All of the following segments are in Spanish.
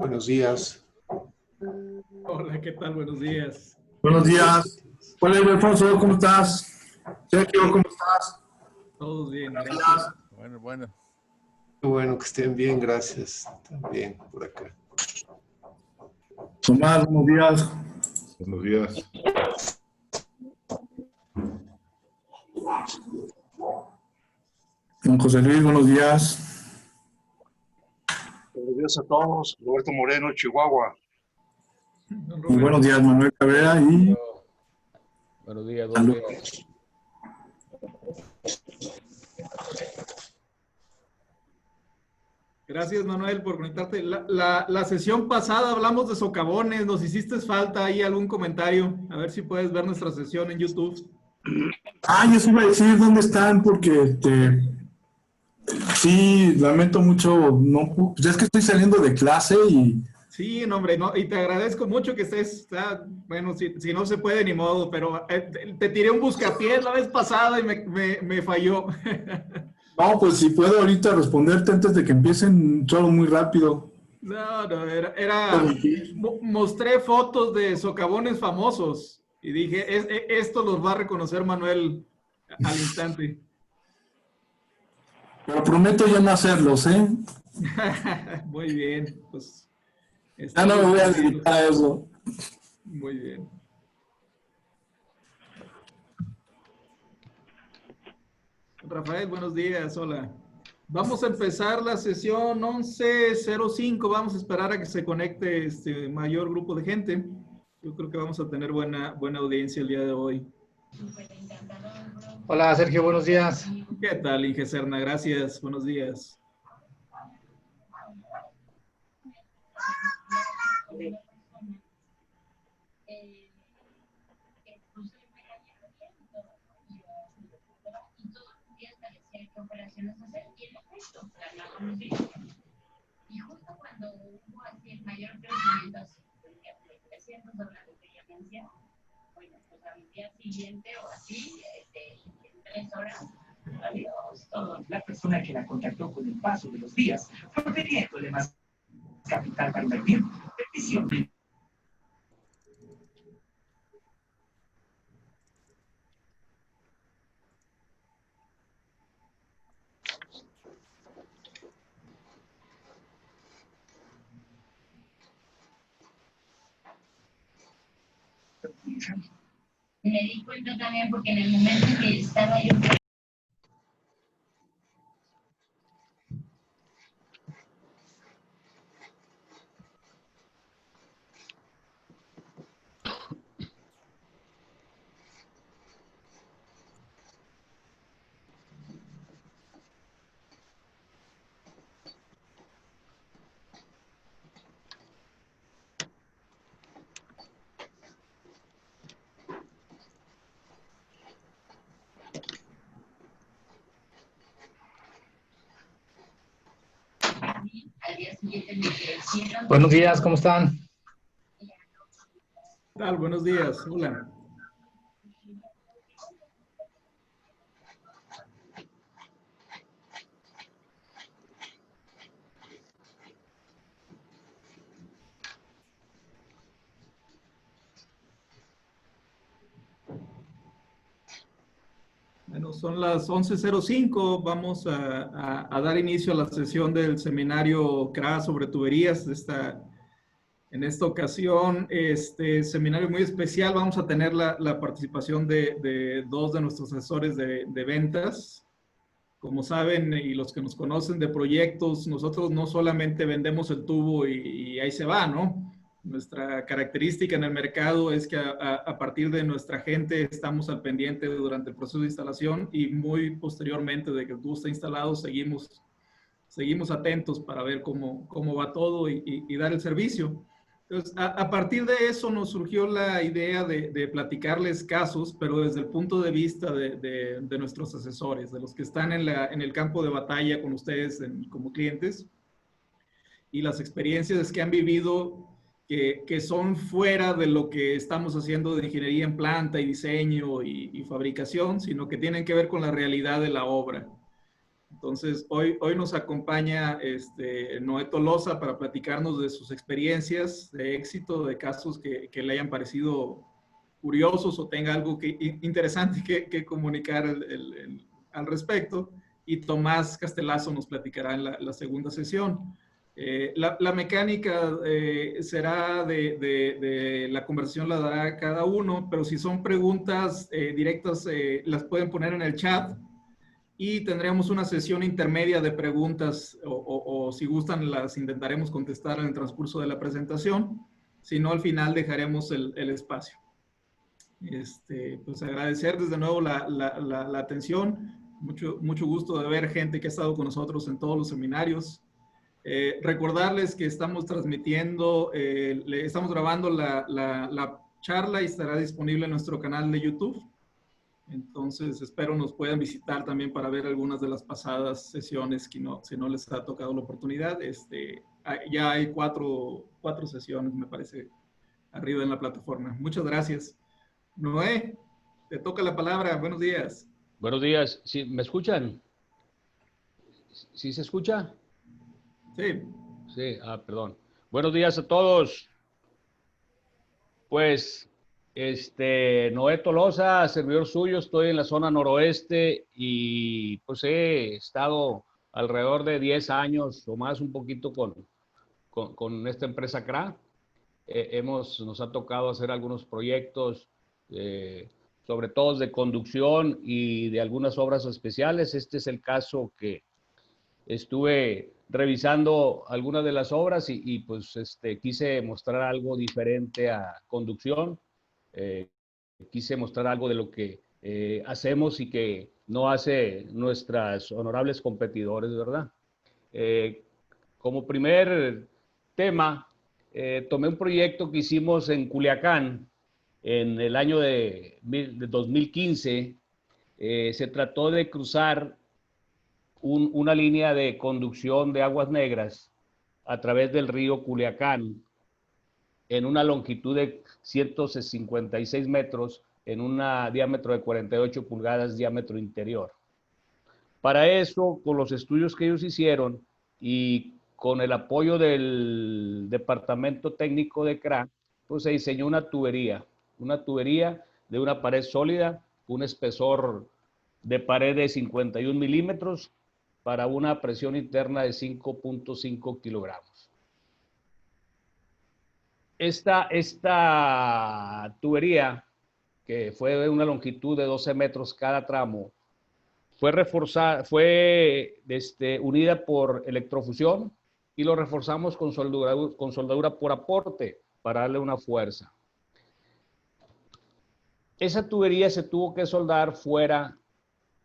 Buenos días. Hola, ¿qué tal? Buenos días. Buenos días. Hola, Alfonso, ¿cómo estás? Sergio, ¿cómo estás? Todos bien, Buenos gracias. días. Bueno. Qué bueno que estén bien, gracias. También por acá. Tomás, buenos días. Buenos días. Don José Luis, buenos días. Buenos días a todos. Roberto Moreno, Chihuahua. Y buenos días, Manuel Cabrera. Y Buenos días, don salud. Díaz. Gracias, Manuel, por conectarte. La sesión pasada hablamos de socavones. Nos hiciste falta ahí algún comentario. A ver si puedes ver nuestra sesión en YouTube. Yo sí iba a decir dónde están, porque sí, lamento mucho. No, pues es que estoy saliendo de clase y Sí, no, hombre, no, y te agradezco mucho que estés. Bueno, si no se puede, ni modo, pero te tiré un buscapiés la vez pasada y me falló. no, pues si puedo ahorita responderte antes de que empiecen, solo muy rápido. No, mostré fotos de socavones famosos y dije, esto los va a reconocer Manuel al instante. Pero prometo ya no hacerlos, ¿eh? Muy bien, pues. Ya no me voy a dedicar a eso. Muy bien. Rafael, buenos días, hola. Vamos a empezar la sesión 11:05. Vamos a esperar a que se conecte este mayor grupo de gente. Yo creo que vamos a tener buena audiencia el día de hoy. Hola, Sergio, buenos días. ¿Qué tal, Inge Serna? Gracias, buenos días. Y justo cuando hubo así el mayor crecimiento, así, de 300 dólares de llamancia, bueno, pues al día siguiente o así, en 3 horas, adiós, todo. La persona que la contactó con el paso de los días fue pidiéndole más capital para invertir. Petición. Me di cuenta también porque en el momento en que estaba yo... Al día siguiente me crecieron... Buenos días, ¿cómo están? ¿Qué tal? Buenos días, hola. Bueno, son las 11:05. Vamos a dar inicio a la sesión del seminario CRA sobre tuberías. En esta ocasión, este seminario muy especial, vamos a tener la participación de dos de nuestros asesores de ventas. Como saben, y los que nos conocen de proyectos, nosotros no solamente vendemos el tubo y ahí se va, ¿no? Nuestra característica en el mercado es que a partir de nuestra gente estamos al pendiente durante el proceso de instalación y muy posteriormente de que el tubo está instalado, seguimos atentos para ver cómo va todo y dar el servicio. Entonces, a partir de eso nos surgió la idea de platicarles casos, pero desde el punto de vista de nuestros asesores, de los que están en el campo de batalla con ustedes como clientes, y las experiencias que han vivido que son fuera de lo que estamos haciendo de ingeniería en planta y diseño y fabricación, sino que tienen que ver con la realidad de la obra. Entonces, hoy nos acompaña Noé Tolosa para platicarnos de sus experiencias de éxito, de casos que le hayan parecido curiosos o tenga algo interesante que comunicar al respecto. Y Tomás Castelazo nos platicará en la segunda sesión. La mecánica será de la conversación la dará cada uno, pero si son preguntas directas, las pueden poner en el chat. Y tendremos una sesión intermedia de preguntas o si gustan las intentaremos contestar en el transcurso de la presentación. Si no, al final dejaremos el espacio. Pues agradecer desde nuevo la atención. Mucho gusto de ver gente que ha estado con nosotros en todos los seminarios. Recordarles que estamos transmitiendo, estamos grabando la charla y estará disponible en nuestro canal de YouTube. Entonces, espero nos puedan visitar también para ver algunas de las pasadas sesiones, si no les ha tocado la oportunidad. Ya hay cuatro sesiones, me parece, arriba en la plataforma. Muchas gracias. Noé, te toca la palabra. Buenos días. Buenos días. ¿Sí, me escuchan? ¿Sí se escucha? Sí. Sí, perdón. Buenos días a todos. Pues, Noé Tolosa, servidor suyo, estoy en la zona noroeste y pues he estado alrededor de 10 años o más, un poquito con esta empresa CRA. Nos ha tocado hacer algunos proyectos, sobre todo de conducción y de algunas obras especiales. Este es el caso que estuve revisando algunas de las obras y pues quise mostrar algo diferente a conducción. Quise mostrar algo de lo que hacemos y que no hace nuestras honorables competidores, ¿verdad? Como primer tema, tomé un proyecto que hicimos en Culiacán en el año de 2015. Se trató de cruzar una línea de conducción de aguas negras a través del río Culiacán en una longitud de 156 metros en un diámetro de 48 pulgadas, diámetro interior. Para eso, con los estudios que ellos hicieron y con el apoyo del Departamento Técnico de CRA, pues se diseñó una tubería de una pared sólida, un espesor de pared de 51 milímetros para una presión interna de 5.5 kilogramos. Esta tubería, que fue de una longitud de 12 metros cada tramo, fue unida por electrofusión y lo reforzamos con soldadura por aporte para darle una fuerza. Esa tubería se tuvo que soldar fuera,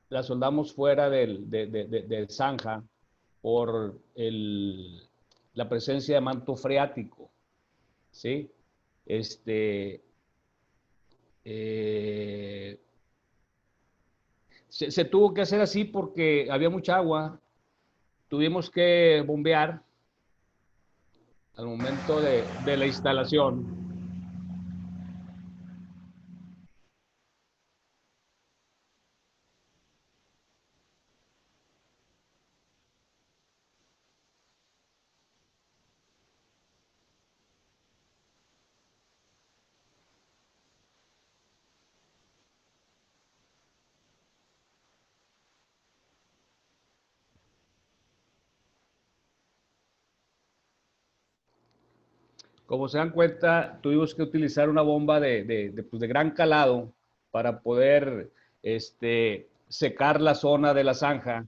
la soldamos fuera del zanja por la presencia de manto freático, ¿sí? Se tuvo que hacer así porque había mucha agua, tuvimos que bombear al momento de la instalación. Como se dan cuenta, tuvimos que utilizar una bomba de gran calado para poder secar la zona de la zanja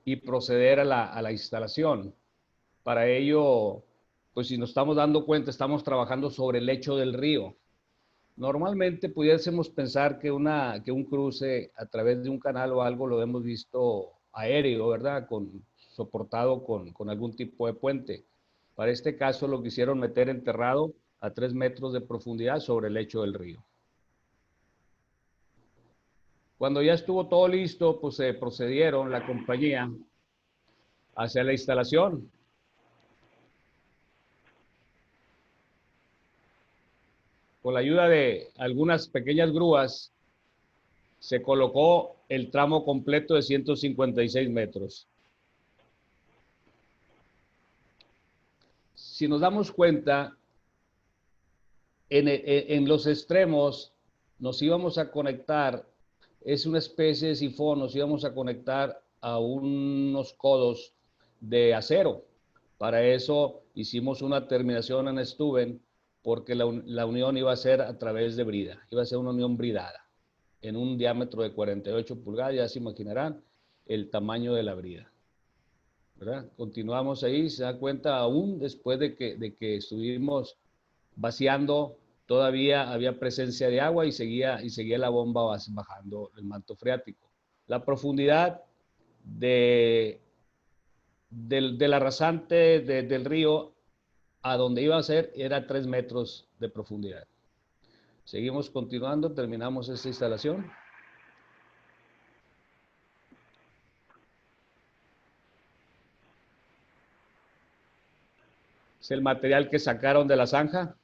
y proceder a la instalación. Para ello, pues si nos estamos dando cuenta, estamos trabajando sobre el lecho del río. Normalmente pudiésemos pensar que un cruce a través de un canal o algo lo hemos visto aéreo, ¿verdad? Soportado con algún tipo de puente. Para este caso lo quisieron meter enterrado a 3 metros de profundidad sobre el lecho del río. Cuando ya estuvo todo listo, pues se procedieron la compañía hacia la instalación. Con la ayuda de algunas pequeñas grúas, se colocó el tramo completo de 156 metros. Si nos damos cuenta, en los extremos nos íbamos a conectar, es una especie de sifón, nos íbamos a conectar a unos codos de acero. Para eso hicimos una terminación en Stuben, porque la unión iba a ser a través de brida, iba a ser una unión bridada, en un diámetro de 48 pulgadas, ya se imaginarán el tamaño de la brida, ¿verdad? Continuamos ahí, se da cuenta, aún después de que estuvimos vaciando, todavía había presencia de agua y seguía la bomba bajando el manto freático. La profundidad del arrasante del río a donde iba a ser era 3 metros de profundidad. Seguimos continuando, terminamos esta instalación. Es el material que sacaron de la zanja.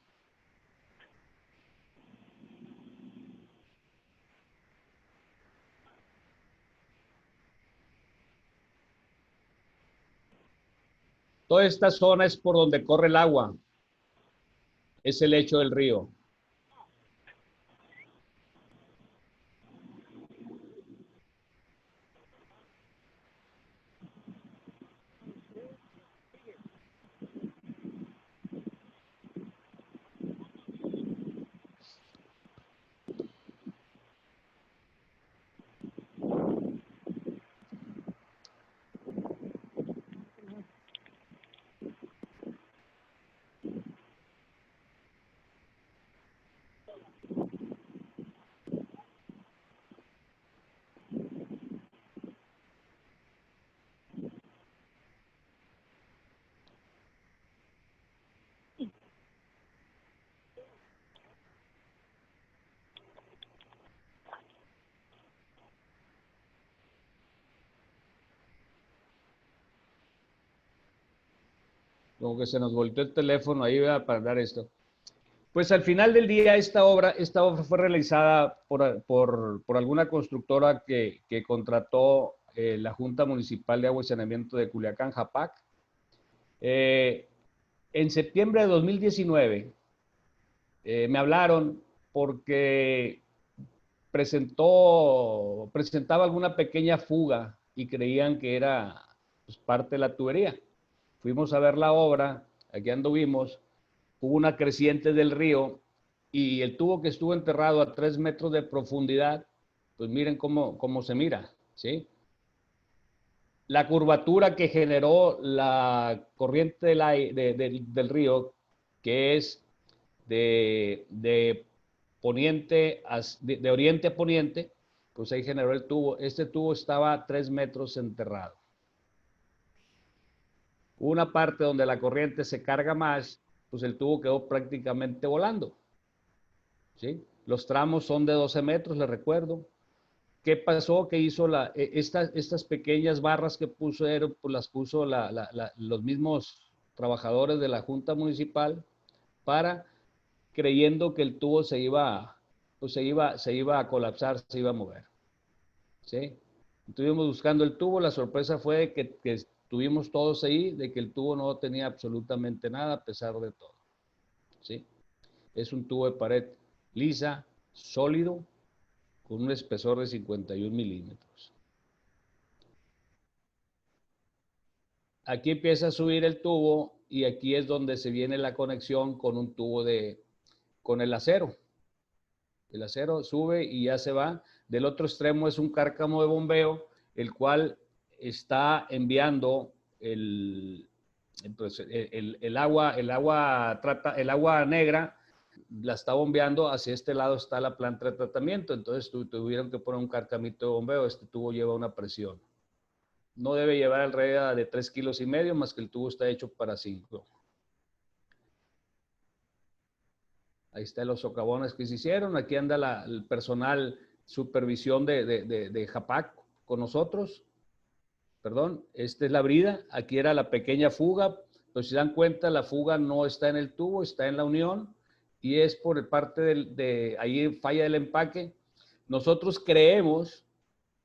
Toda esta zona es por donde corre el agua. Es el lecho del río. Como que se nos volteó el teléfono ahí, ¿verdad?, para dar esto. Pues al final del día, esta obra fue realizada por alguna constructora que contrató la Junta Municipal de Agua y Saneamiento de Culiacán, JAPAC. En septiembre de 2019 me hablaron porque presentaba alguna pequeña fuga y creían que era pues, parte de la tubería. Fuimos a ver la obra, aquí anduvimos, hubo una creciente del río y el tubo que estuvo enterrado a 3 metros de profundidad, pues miren cómo se mira, ¿sí? La curvatura que generó la corriente del río, que es de oriente a poniente, pues ahí generó el tubo. Este tubo estaba a 3 metros enterrado. Una parte donde la corriente se carga más, pues el tubo quedó prácticamente volando, ¿sí? Los tramos son de 12 metros, les recuerdo. ¿Qué pasó? Que hizo estas pequeñas barras que pusieron, pues las puso los mismos trabajadores de la Junta Municipal creyendo que el tubo se iba a colapsar, se iba a mover, ¿sí? Estuvimos buscando el tubo, la sorpresa fue que estuvimos todos ahí, de que el tubo no tenía absolutamente nada a pesar de todo, ¿sí? Es un tubo de pared lisa, sólido, con un espesor de 51 milímetros. Aquí empieza a subir el tubo y aquí es donde se viene la conexión con un tubo con el acero. El acero sube y ya se va. Del otro extremo es un cárcamo de bombeo, el cual está enviando el agua negra, la está bombeando hacia este lado, está la planta de tratamiento. Entonces tuvieron que poner un carcamito de bombeo. Este tubo lleva una presión. No debe llevar alrededor de 3,5 kilos, más que el tubo está hecho para 5. Ahí están los socavones que se hicieron. Aquí anda el personal supervisión de JAPAC con nosotros. Perdón, esta es la brida. Aquí era la pequeña fuga. Pero si se dan cuenta, la fuga no está en el tubo, está en la unión. Y es por parte ahí falla del empaque. Nosotros creemos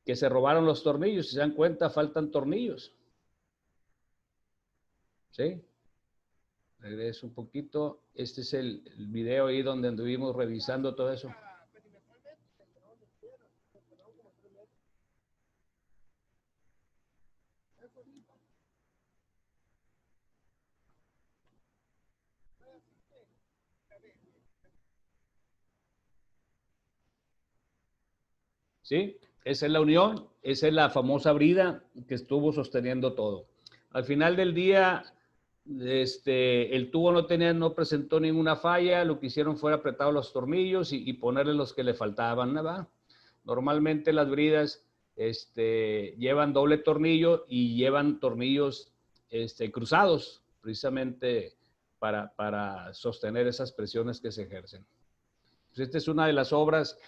que se robaron los tornillos. Si se dan cuenta, faltan tornillos. ¿Sí? Regreso un poquito. Este es el video ahí donde anduvimos revisando todo eso. ¿Sí? Esa es la unión, esa es la famosa brida que estuvo sosteniendo todo. Al final del día, el tubo no presentó ninguna falla, lo que hicieron fue apretar los tornillos y ponerle los que le faltaban, ¿verdad? Normalmente las bridas llevan doble tornillo y llevan tornillos cruzados, precisamente para sostener esas presiones que se ejercen. Pues esta es una de las obras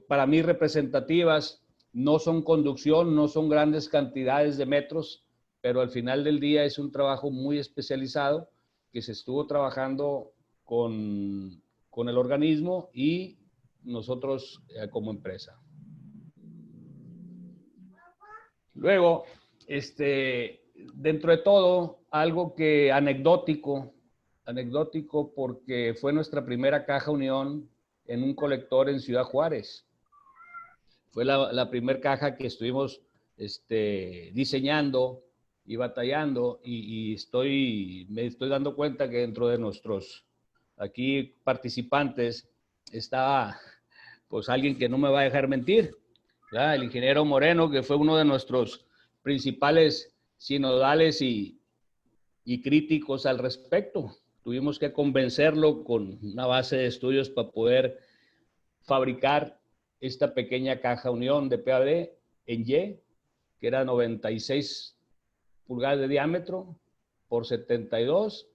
para mí representativas. No son conducción, no son grandes cantidades de metros, pero al final del día es un trabajo muy especializado que se estuvo trabajando con el organismo y nosotros como empresa. Luego, dentro de todo, algo que anecdótico porque fue nuestra primera caja unión en un colector en Ciudad Juárez. Fue la primera caja que estuvimos diseñando y batallando y me estoy dando cuenta que dentro de nuestros aquí participantes estaba pues alguien que no me va a dejar mentir, ¿verdad? El ingeniero Moreno, que fue uno de nuestros principales sinodales y críticos al respecto. Tuvimos que convencerlo con una base de estudios para poder fabricar esta pequeña caja unión de PAD en Y, que era 96 pulgadas de diámetro por 72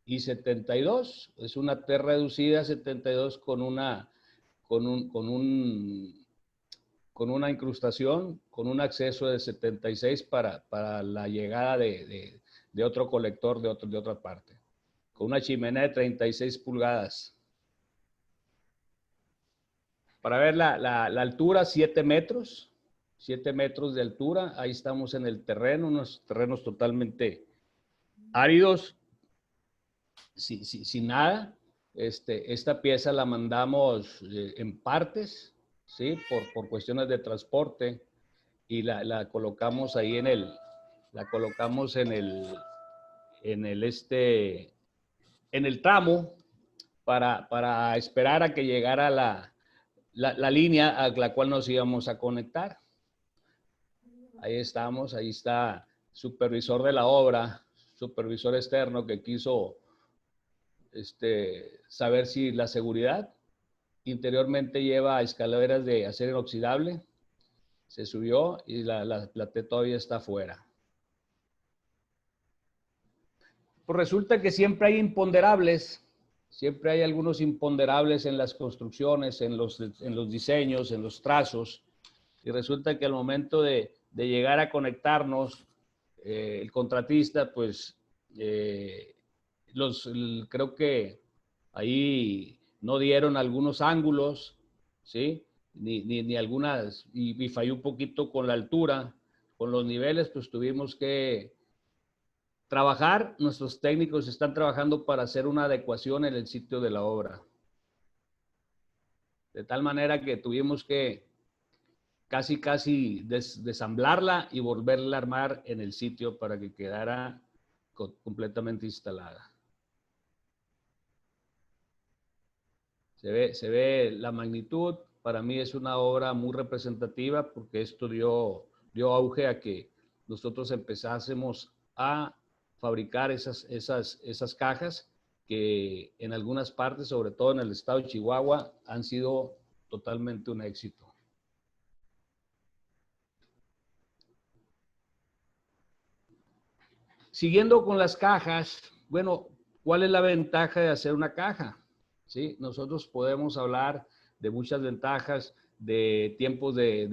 y 72. Es una T reducida 72 con una incrustación, con un acceso de 76 para la llegada de otro colector de otra parte, con una chimenea de 36 pulgadas. Para ver la altura, 7 metros de altura. Ahí estamos en el terreno, unos terrenos totalmente áridos, sin nada. Esta pieza la mandamos en partes, ¿sí? Por cuestiones de transporte, y la colocamos ahí en el tramo para esperar a que llegara la línea a la cual nos íbamos a conectar. Ahí estamos, ahí está supervisor de la obra, supervisor externo que quiso saber si la seguridad. Interiormente lleva escaleras de acero inoxidable, se subió y la T todavía está afuera. Pues resulta que siempre hay imponderables, siempre hay algunos imponderables en las construcciones, en los diseños, en los trazos, y resulta que al momento de llegar a conectarnos, el contratista, pues, creo que ahí no dieron algunos ángulos, ¿sí? Ni algunas, y falló un poquito con la altura, con los niveles, pues tuvimos que trabajar. Nuestros técnicos están trabajando para hacer una adecuación en el sitio de la obra. De tal manera que tuvimos que casi desamblarla y volverla a armar en el sitio para que quedara completamente instalada. Se ve la magnitud. Para mí es una obra muy representativa porque esto dio auge a que nosotros empezásemos a fabricar esas cajas que en algunas partes, sobre todo en el estado de Chihuahua, han sido totalmente un éxito. Siguiendo con las cajas, bueno, ¿cuál es la ventaja de hacer una caja? ¿Sí? Nosotros podemos hablar de muchas ventajas, de tiempos de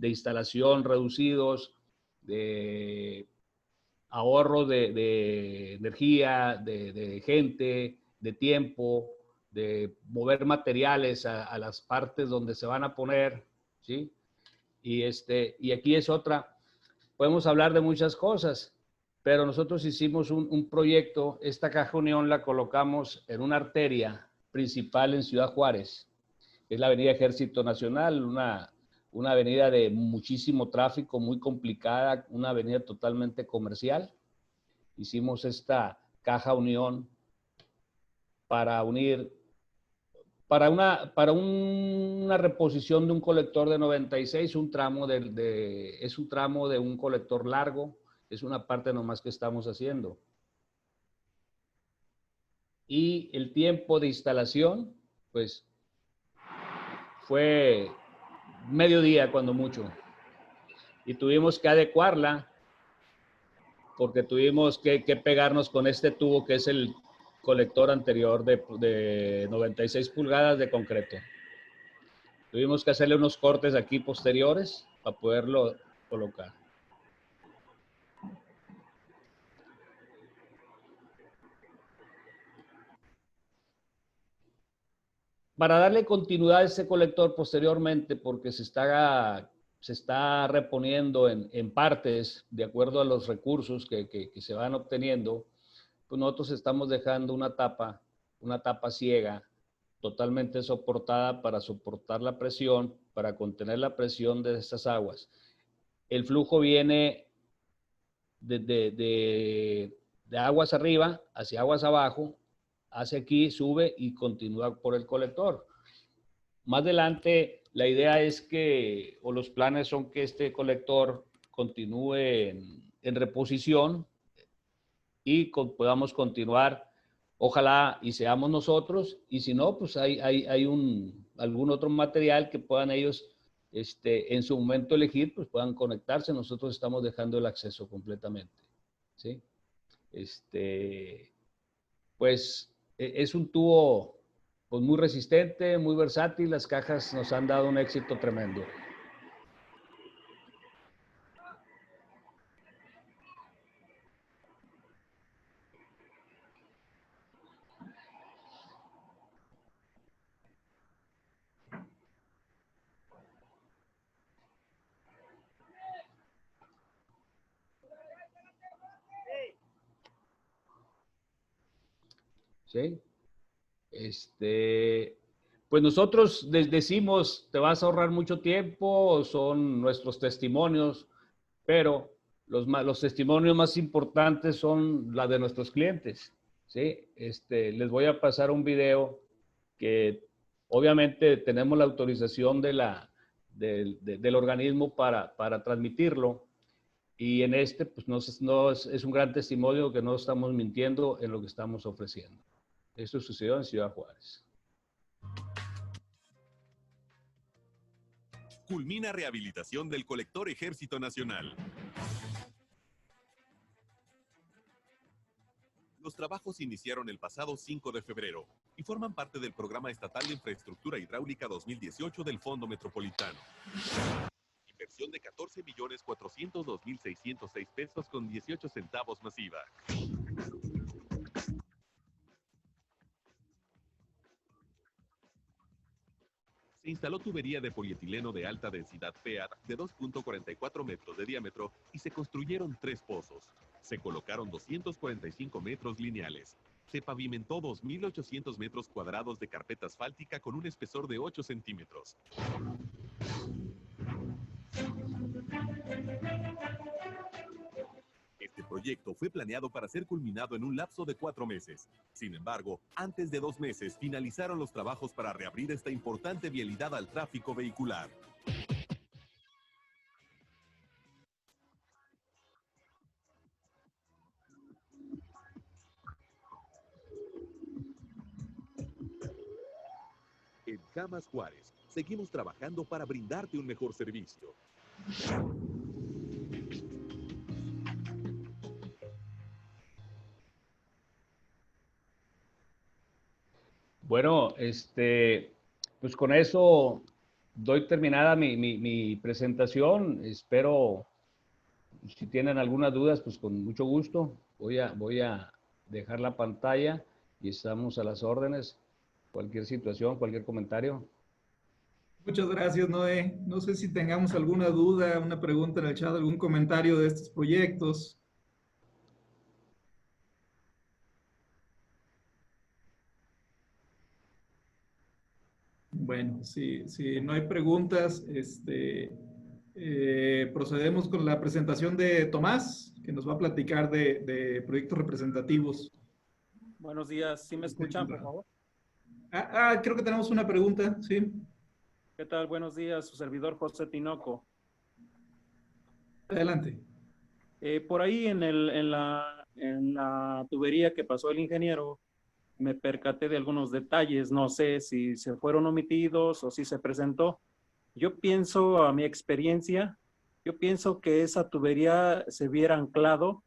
instalación reducidos, de ahorro de energía, de gente, de tiempo, de mover materiales a las partes donde se van a poner, ¿sí? Y aquí es otra, podemos hablar de muchas cosas, pero nosotros hicimos un proyecto, esta caja unión la colocamos en una arteria principal en Ciudad Juárez, es la avenida Ejército Nacional, una avenida de muchísimo tráfico, muy complicada, una avenida totalmente comercial. Hicimos esta caja unión para unir, para una reposición de un colector de 96, un tramo es un tramo de un colector largo, es una parte nomás que estamos haciendo. Y el tiempo de instalación, pues, fue mediodía cuando mucho. Y tuvimos que adecuarla porque tuvimos que pegarnos con este tubo que es el colector anterior de 96 pulgadas de concreto. Tuvimos que hacerle unos cortes aquí posteriores para poderlo colocar. Para darle continuidad a ese colector posteriormente, porque se está reponiendo en partes de acuerdo a los recursos que se van obteniendo, pues nosotros estamos dejando una tapa ciega, totalmente soportada para soportar la presión, para contener la presión de estas aguas. El flujo viene de aguas arriba hacia aguas abajo, hacia aquí, sube y continúa por el colector. Más adelante, la idea es que, o los planes son que este colector continúe en reposición y podamos continuar, ojalá y seamos nosotros, y si no, pues hay algún otro material que puedan ellos en su momento elegir, pues puedan conectarse. Nosotros estamos dejando el acceso completamente, ¿sí? Pues es un tubo pues, muy resistente, muy versátil. Las cajas nos han dado un éxito tremendo. ¿Sí? Pues nosotros les decimos, te vas a ahorrar mucho tiempo, son nuestros testimonios, pero los testimonios más importantes son la de nuestros clientes, ¿sí? Les voy a pasar un video que obviamente tenemos la autorización del organismo para transmitirlo, y en pues es un gran testimonio que no estamos mintiendo en lo que estamos ofreciendo. Esto sucedió en Ciudad Juárez. Culmina rehabilitación del colector Ejército Nacional. Los trabajos iniciaron el pasado 5 de febrero y forman parte del Programa Estatal de Infraestructura Hidráulica 2018 del Fondo Metropolitano. Inversión de 14.402.606 pesos con 18 centavos masiva. Se instaló tubería de polietileno de alta densidad PEAD de 2.44 metros de diámetro y se construyeron 3 pozos. Se colocaron 245 metros lineales. Se pavimentó 2.800 metros cuadrados de carpeta asfáltica con un espesor de 8 centímetros. Este proyecto fue planeado para ser culminado en un lapso de 4 meses. Sin embargo, antes de 2 meses finalizaron los trabajos para reabrir esta importante vialidad al tráfico vehicular. En Camas Juárez, seguimos trabajando para brindarte un mejor servicio. Bueno, pues con eso doy terminada mi presentación. Espero, si tienen algunas dudas, pues con mucho gusto. Voy a dejar la pantalla y estamos a las órdenes. cualquier situación, cualquier comentario. Muchas gracias, Noé. No sé si tengamos alguna duda, una pregunta en el chat, algún comentario de estos proyectos. Bueno, si no hay preguntas, procedemos con la presentación de Tomás, que nos va a platicar de proyectos representativos. Buenos días, ¿sí me escuchan, por favor? Creo que tenemos una pregunta, sí. ¿Qué tal? Buenos días, su servidor José Tinoco. Adelante. Por ahí en la tubería que pasó el ingeniero, me percaté de algunos detalles, no sé si se fueron omitidos o si se presentó. Yo pienso, a mi experiencia, yo pienso que esa tubería se hubiera anclado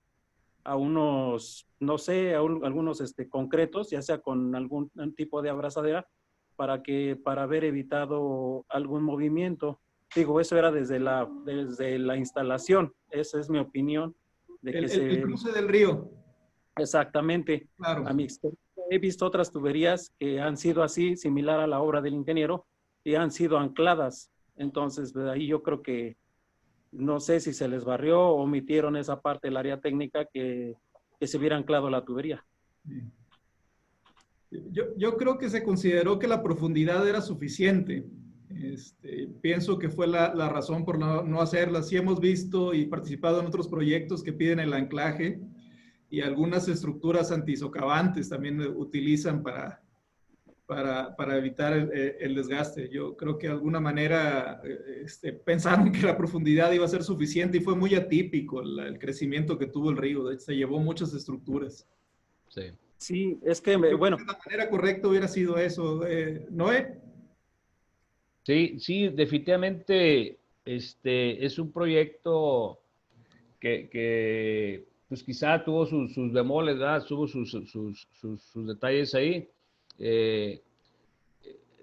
a unos, no sé, algunos concretos, ya sea con algún tipo de abrazadera, para haber evitado algún movimiento. Digo, eso era desde la instalación, esa es mi opinión. De que el cruce del río. Exactamente. Claro. A mi experiencia, he visto otras tuberías que han sido así, similar a la obra del ingeniero, y han sido ancladas. Entonces, de ahí yo creo que no sé si se les barrió o omitieron esa parte del área técnica que se hubiera anclado la tubería. Yo creo que se consideró que la profundidad era suficiente. Pienso que fue la razón por no hacerla. Sí hemos visto y participado en otros proyectos que piden el anclaje y algunas estructuras antisocavantes también utilizan para evitar el desgaste. Yo creo que de alguna manera pensaron que la profundidad iba a ser suficiente y fue muy atípico el crecimiento que tuvo el río. De hecho, se llevó muchas estructuras. Sí. Sí, es que, bueno. De la manera correcta hubiera sido eso. ¿Noé? Sí, definitivamente es un proyecto que pues quizá tuvo sus bemoles, ¿verdad? Tuvo sus detalles ahí.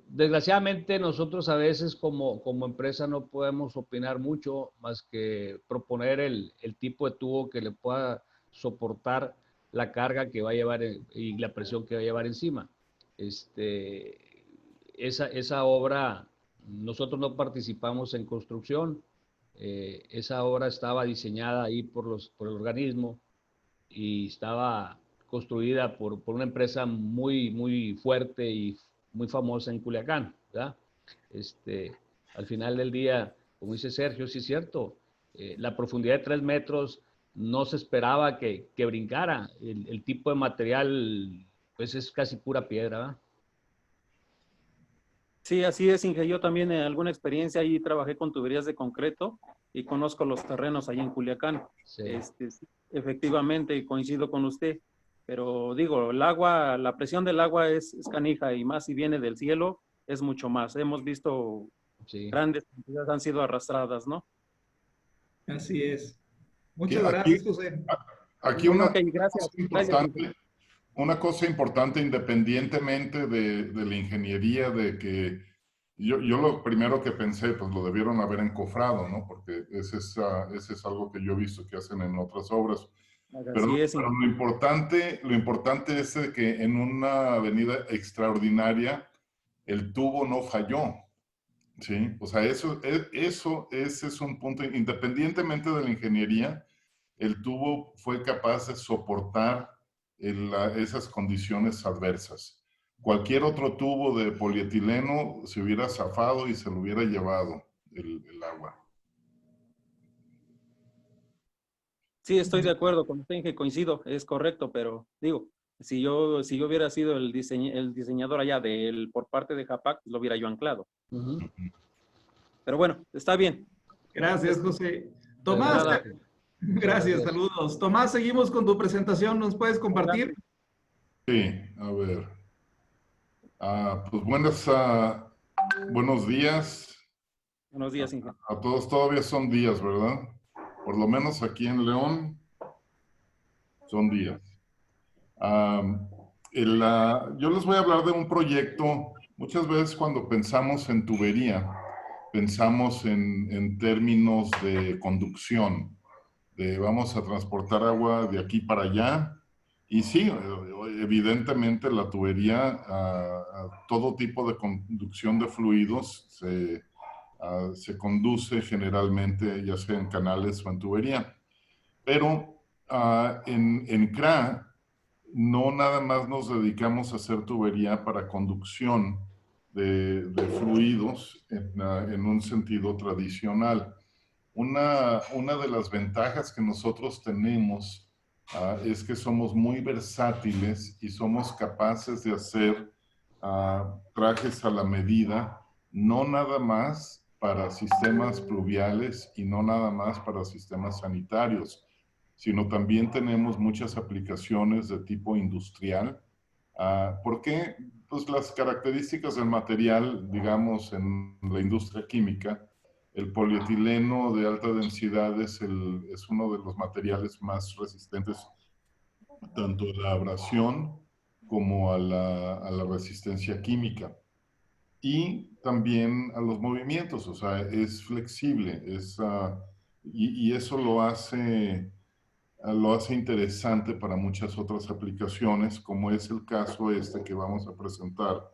Desgraciadamente nosotros a veces como empresa no podemos opinar mucho más que proponer el tipo de tubo que le pueda soportar la carga que va a llevar y la presión que va a llevar encima. Esa obra, nosotros no participamos en construcción. Esa obra estaba diseñada ahí por el organismo y estaba construida por una empresa muy, muy fuerte y muy famosa en Culiacán, ¿verdad? Al final del día, como dice Sergio, sí es cierto, la profundidad de 3 metros no se esperaba que brincara. El tipo de material, pues es casi pura piedra, ¿verdad? Sí, así es, Inge. Yo también en alguna experiencia ahí trabajé con tuberías de concreto y conozco los terrenos ahí en Culiacán. Sí. Efectivamente, coincido con usted. Pero digo, el agua, la presión del agua es canija y más si viene del cielo, es mucho más. Hemos visto grandes cantidades han sido arrastradas, ¿no? Así es. Muchas gracias, José. Aquí una cosa importante, independientemente de la ingeniería, de que yo lo primero que pensé, pues lo debieron haber encofrado, ¿no? Porque ese es algo que yo he visto que hacen en otras obras. Pero lo importante es de que en una avenida extraordinaria el tubo no falló, ¿sí? O sea, ese es un punto, independientemente de la ingeniería, el tubo fue capaz de soportar esas condiciones adversas. Cualquier otro tubo de polietileno se hubiera zafado y se lo hubiera llevado el agua. Sí, estoy de acuerdo con usted, que coincido, es correcto, pero digo, si yo hubiera sido el diseñador allá por parte de Japac, lo hubiera yo anclado. Pero bueno, está bien. Gracias, José. Tomás, gracias, saludos. Tomás, seguimos con tu presentación, ¿nos puedes compartir? Sí, a ver. Pues buenos días. Buenos días, Inge. A todos todavía son días, ¿verdad? Por lo menos aquí en León son días. Yo les voy a hablar de un proyecto. Muchas veces cuando pensamos en tubería, pensamos en términos de conducción, de vamos a transportar agua de aquí para allá Y sí, evidentemente la tubería, todo tipo de conducción de fluidos se conduce generalmente ya sea en canales o en tubería. Pero en CRA no nada más nos dedicamos a hacer tubería para conducción de fluidos en un sentido tradicional. Una de las ventajas que nosotros tenemos es que somos muy versátiles y somos capaces de hacer trajes a la medida, no nada más para sistemas pluviales y no nada más para sistemas sanitarios, sino también tenemos muchas aplicaciones de tipo industrial. ¿Por qué? Pues las características del material, digamos, en la industria química, el polietileno de alta densidad es uno de los materiales más resistentes tanto a la abrasión como a la resistencia química. Y también a los movimientos, o sea, es flexible, y eso lo hace interesante para muchas otras aplicaciones, como es el caso que vamos a presentar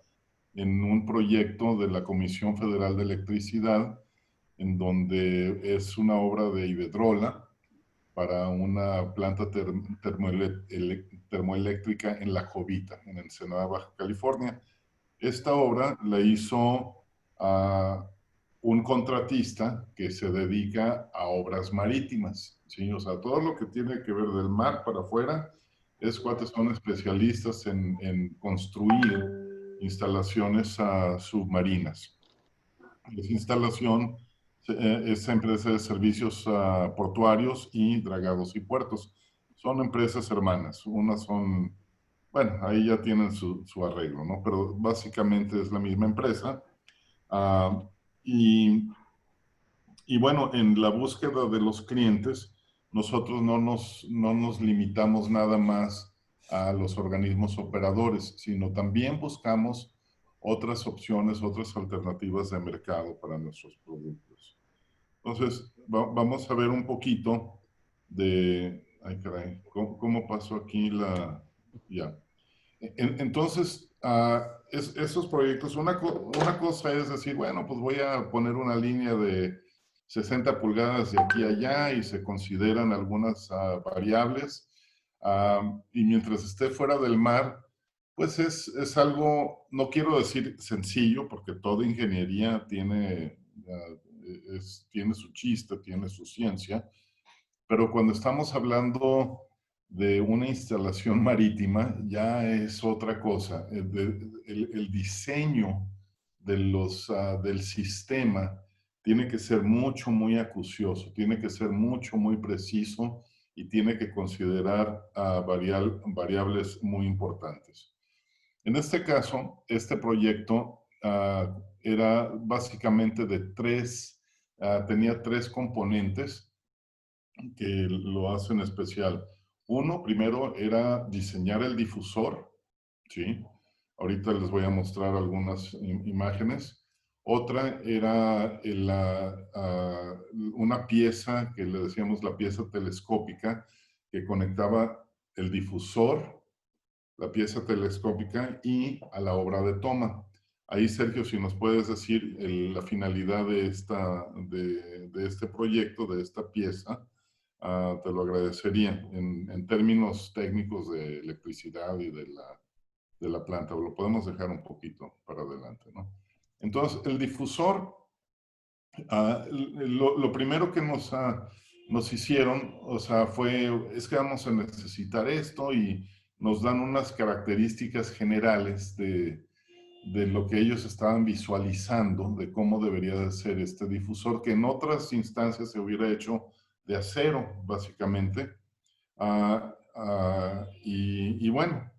en un proyecto de la Comisión Federal de Electricidad, en donde es una obra de Iberdrola para una planta termoeléctrica en La Jovita, en Ensenada, Baja California. Esta obra la hizo un contratista que se dedica a obras marítimas, ¿sí? O sea, todo lo que tiene que ver del mar para afuera, son especialistas en construir instalaciones submarinas. Es instalación, esa empresa de servicios portuarios y dragados y puertos. Son empresas hermanas, unas son, bueno, ahí ya tienen su arreglo, ¿no? Pero básicamente es la misma empresa. Y bueno, en la búsqueda de los clientes, nosotros no nos limitamos nada más a los organismos operadores, sino también buscamos otras opciones, otras alternativas de mercado para nuestros productos. Entonces, vamos a ver un poquito de... Ay, caray, ¿cómo pasó aquí ya? Entonces, esos proyectos, una cosa es decir, bueno, pues voy a poner una línea de 60 pulgadas de aquí a allá y se consideran algunas variables. Y mientras esté fuera del mar, pues es algo, no quiero decir sencillo, porque toda ingeniería tiene su chiste, tiene su ciencia, pero cuando estamos hablando de una instalación marítima, ya es otra cosa. El diseño del sistema tiene que ser muy acucioso, tiene que ser muy preciso y tiene que considerar variables muy importantes. En este caso, este proyecto era básicamente tenía tres componentes que lo hacen especial. Uno, primero, era diseñar el difusor, ¿sí? Ahorita les voy a mostrar algunas imágenes. Otra era una pieza que le decíamos la pieza telescópica que conectaba el difusor, la pieza telescópica y a la obra de toma. Ahí, Sergio, si nos puedes decir la finalidad de este proyecto, de esta pieza, te lo agradecería en términos técnicos de electricidad y de la planta. Lo podemos dejar un poquito para adelante, ¿no? Entonces, el difusor, lo primero que nos hicieron, o sea, es que vamos a necesitar esto y nos dan unas características generales de lo que ellos estaban visualizando, de cómo debería de ser este difusor, que en otras instancias se hubiera hecho de acero, básicamente. Y bueno,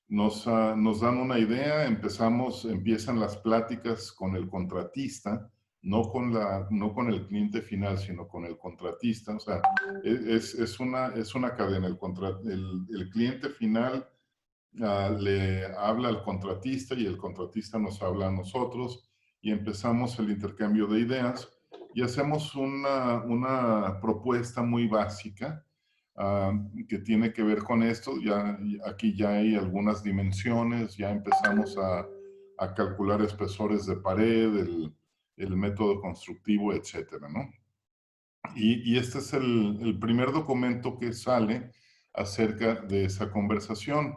nos dan una idea, empiezan las pláticas con el contratista, no con el cliente final, sino con el contratista. O sea, es una cadena. El cliente final le habla al contratista y el contratista nos habla a nosotros y empezamos el intercambio de ideas y hacemos una propuesta muy básica que tiene que ver con esto. Aquí ya hay algunas dimensiones, ya empezamos a calcular espesores de pared, el método constructivo, etcétera, ¿no? Y este es el primer documento que sale acerca de esa conversación.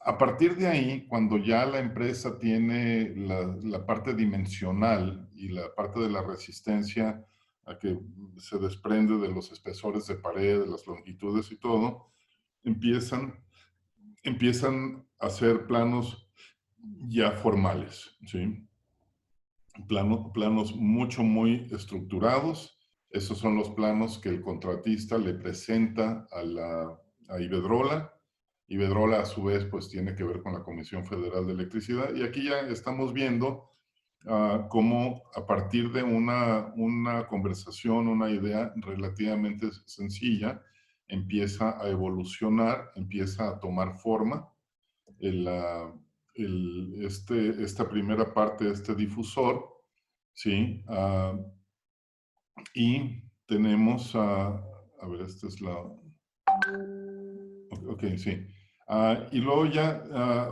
A partir de ahí, cuando ya la empresa tiene la parte dimensional y la parte de la resistencia a que se desprende de los espesores de pared, de las longitudes y todo, empiezan a hacer planos ya formales, ¿sí? Planos muy estructurados. Esos son los planos que el contratista le presenta a Iberdrola. Iberdrola, a su vez, pues tiene que ver con la Comisión Federal de Electricidad. Y aquí ya estamos viendo cómo a partir de una conversación, una idea relativamente sencilla, empieza a evolucionar, empieza a tomar forma. Esta primera parte de este difusor, ¿sí? Y tenemos, a ver, esta es la... Ok, sí. Y luego ya,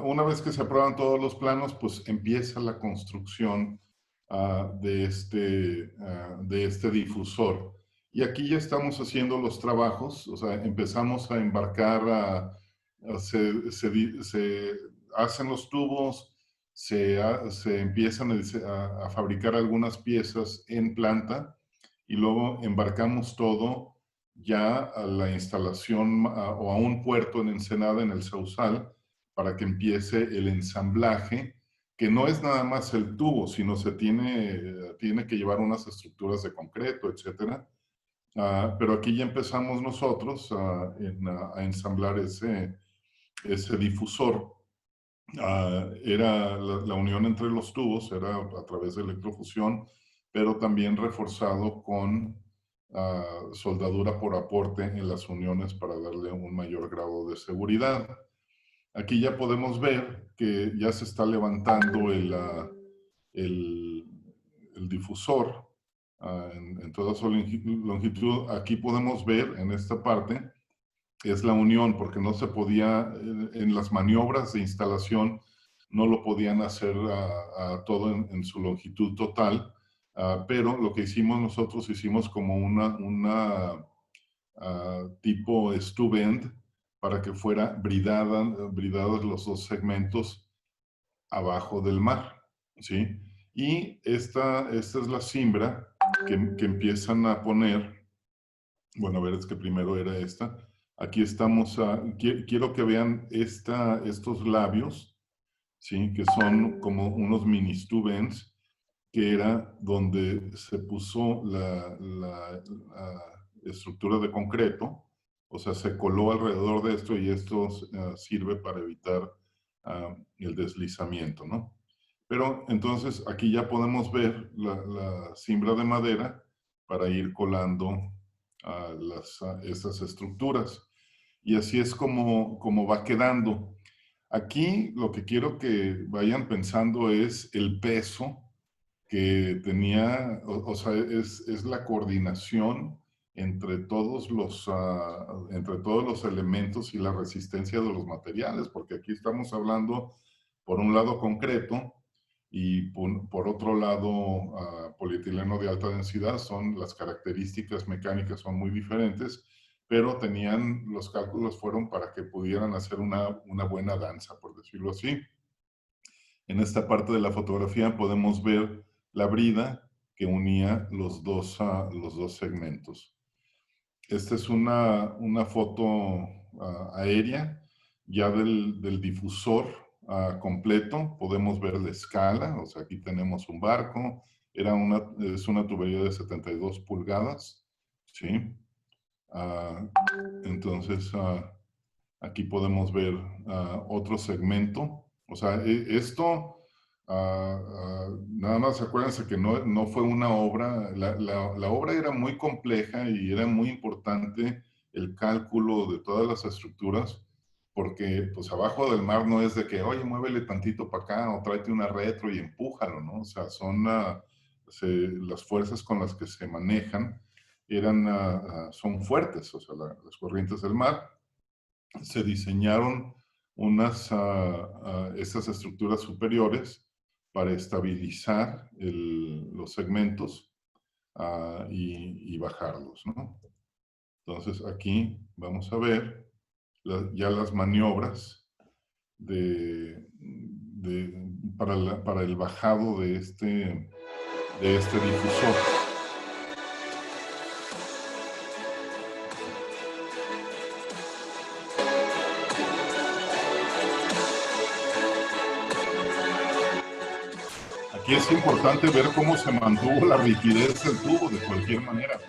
una vez que se aprueban todos los planos, pues empieza la construcción de este difusor. Y aquí ya estamos haciendo los trabajos, o sea, empezamos a embarcar, se hacen los tubos, se empiezan a fabricar algunas piezas en planta y luego embarcamos todo ya a la instalación o a un puerto en Ensenada, en el Sausal, para que empiece el ensamblaje, que no es nada más el tubo, sino se tiene que llevar unas estructuras de concreto, etcétera. Pero aquí ya empezamos nosotros a ensamblar ese difusor. Era la unión entre los tubos, era a través de electrofusión, pero también reforzado con soldadura por aporte en las uniones para darle un mayor grado de seguridad. Aquí ya podemos ver que ya se está levantando el difusor en toda su longitud. Aquí podemos ver en esta parte, es la unión, porque no se podía, en las maniobras de instalación, no lo podían hacer todo en su longitud total, pero lo que hicimos como una tipo stub end para que fuera bridados los dos segmentos abajo del mar, ¿sí? Y esta es la cimbra que empiezan a poner. Bueno, a ver, es que primero era esta. Aquí estamos, quiero que vean estos labios, ¿sí? Que son como unos mini stub ends, que era donde se puso la estructura de concreto, o sea, se coló alrededor de esto y esto sirve para evitar el deslizamiento, ¿no? Pero entonces aquí ya podemos ver la cimbra de madera para ir colando estas estructuras. Y así es como va quedando. Aquí lo que quiero que vayan pensando es el peso que tenía, o sea, es la coordinación entre todos los elementos y la resistencia de los materiales, porque aquí estamos hablando, por un lado, concreto, y por otro lado, polietileno de alta densidad. Las características mecánicas son muy diferentes, pero los cálculos fueron para que pudieran hacer una buena danza, por decirlo así. En esta parte de la fotografía podemos ver la brida que unía los dos segmentos. Esta es una foto aérea ya del difusor completo. Podemos ver la escala, o sea, aquí tenemos un barco, es una tubería de 72 pulgadas, ¿sí? Entonces, aquí podemos ver otro segmento. O sea, esto, nada más acuérdense que no fue una obra, la obra era muy compleja y era muy importante el cálculo de todas las estructuras, porque pues abajo del mar no es de que, oye, muévele tantito para acá o tráete una retro y empújalo, ¿no? O sea, son las fuerzas con las que se manejan son fuertes, o sea, las corrientes del mar. Se diseñaron estas estructuras superiores para estabilizar los segmentos y bajarlos, ¿no? Entonces aquí vamos a ver ya las maniobras para el bajado de este difusor. Aquí es importante ver cómo se mantuvo la rigidez del tubo de cualquier manera.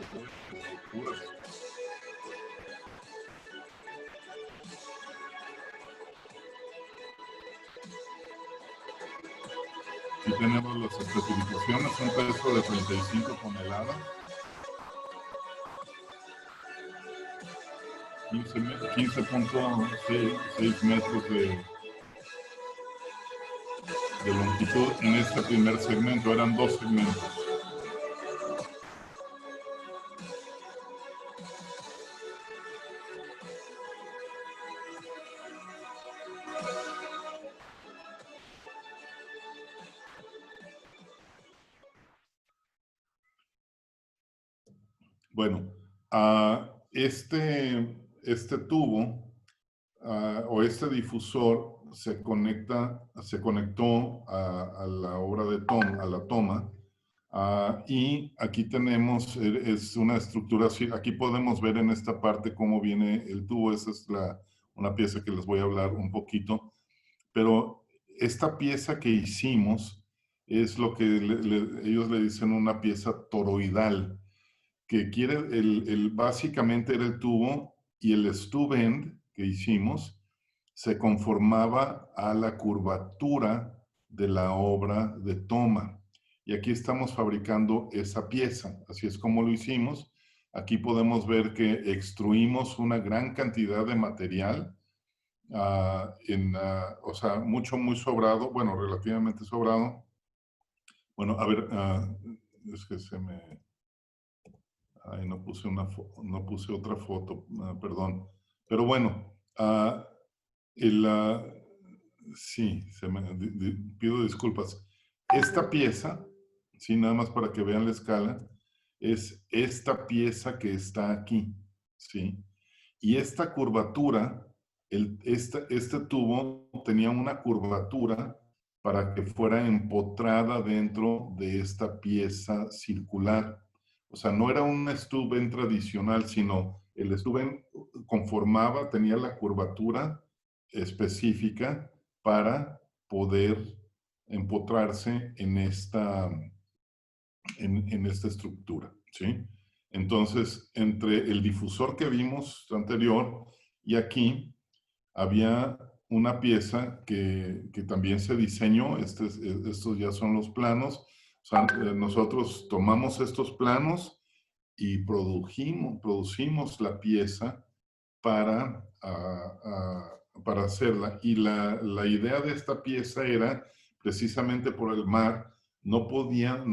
Aquí tenemos las especificaciones, un peso de 35 toneladas. 15.6 metros de longitud en este primer segmento, eran 2 segmentos. Bueno, este tubo o este difusor se conectó a la obra de a la toma, y aquí tenemos, es una estructura así. Aquí podemos ver en esta parte cómo viene el tubo. Esa es una pieza que les voy a hablar un poquito, pero esta pieza que hicimos es lo que ellos le dicen una pieza toroidal, que básicamente era el tubo, y el stub end que hicimos se conformaba a la curvatura de la obra de toma. Y aquí estamos fabricando esa pieza. Así es como lo hicimos. Aquí podemos ver que extruimos una gran cantidad de material, o sea, muy sobrado, bueno, relativamente sobrado. Bueno, a ver, es que Ay, no puse otra foto, perdón. Pero bueno, sí, pido disculpas. Esta pieza, sí, nada más para que vean la escala, es esta pieza que está aquí, ¿sí? Y esta curvatura, este tubo tenía una curvatura para que fuera empotrada dentro de esta pieza circular. O sea, no era un stub end tradicional, sino el stub end tenía la curvatura específica para poder empotrarse en esta estructura, ¿sí? Entonces, entre el difusor que vimos anterior y aquí, había una pieza que también se diseñó. Estos ya son los planos. O sea, nosotros tomamos estos planos y producimos la pieza para hacerla. Y la idea de esta pieza era, precisamente por el mar, no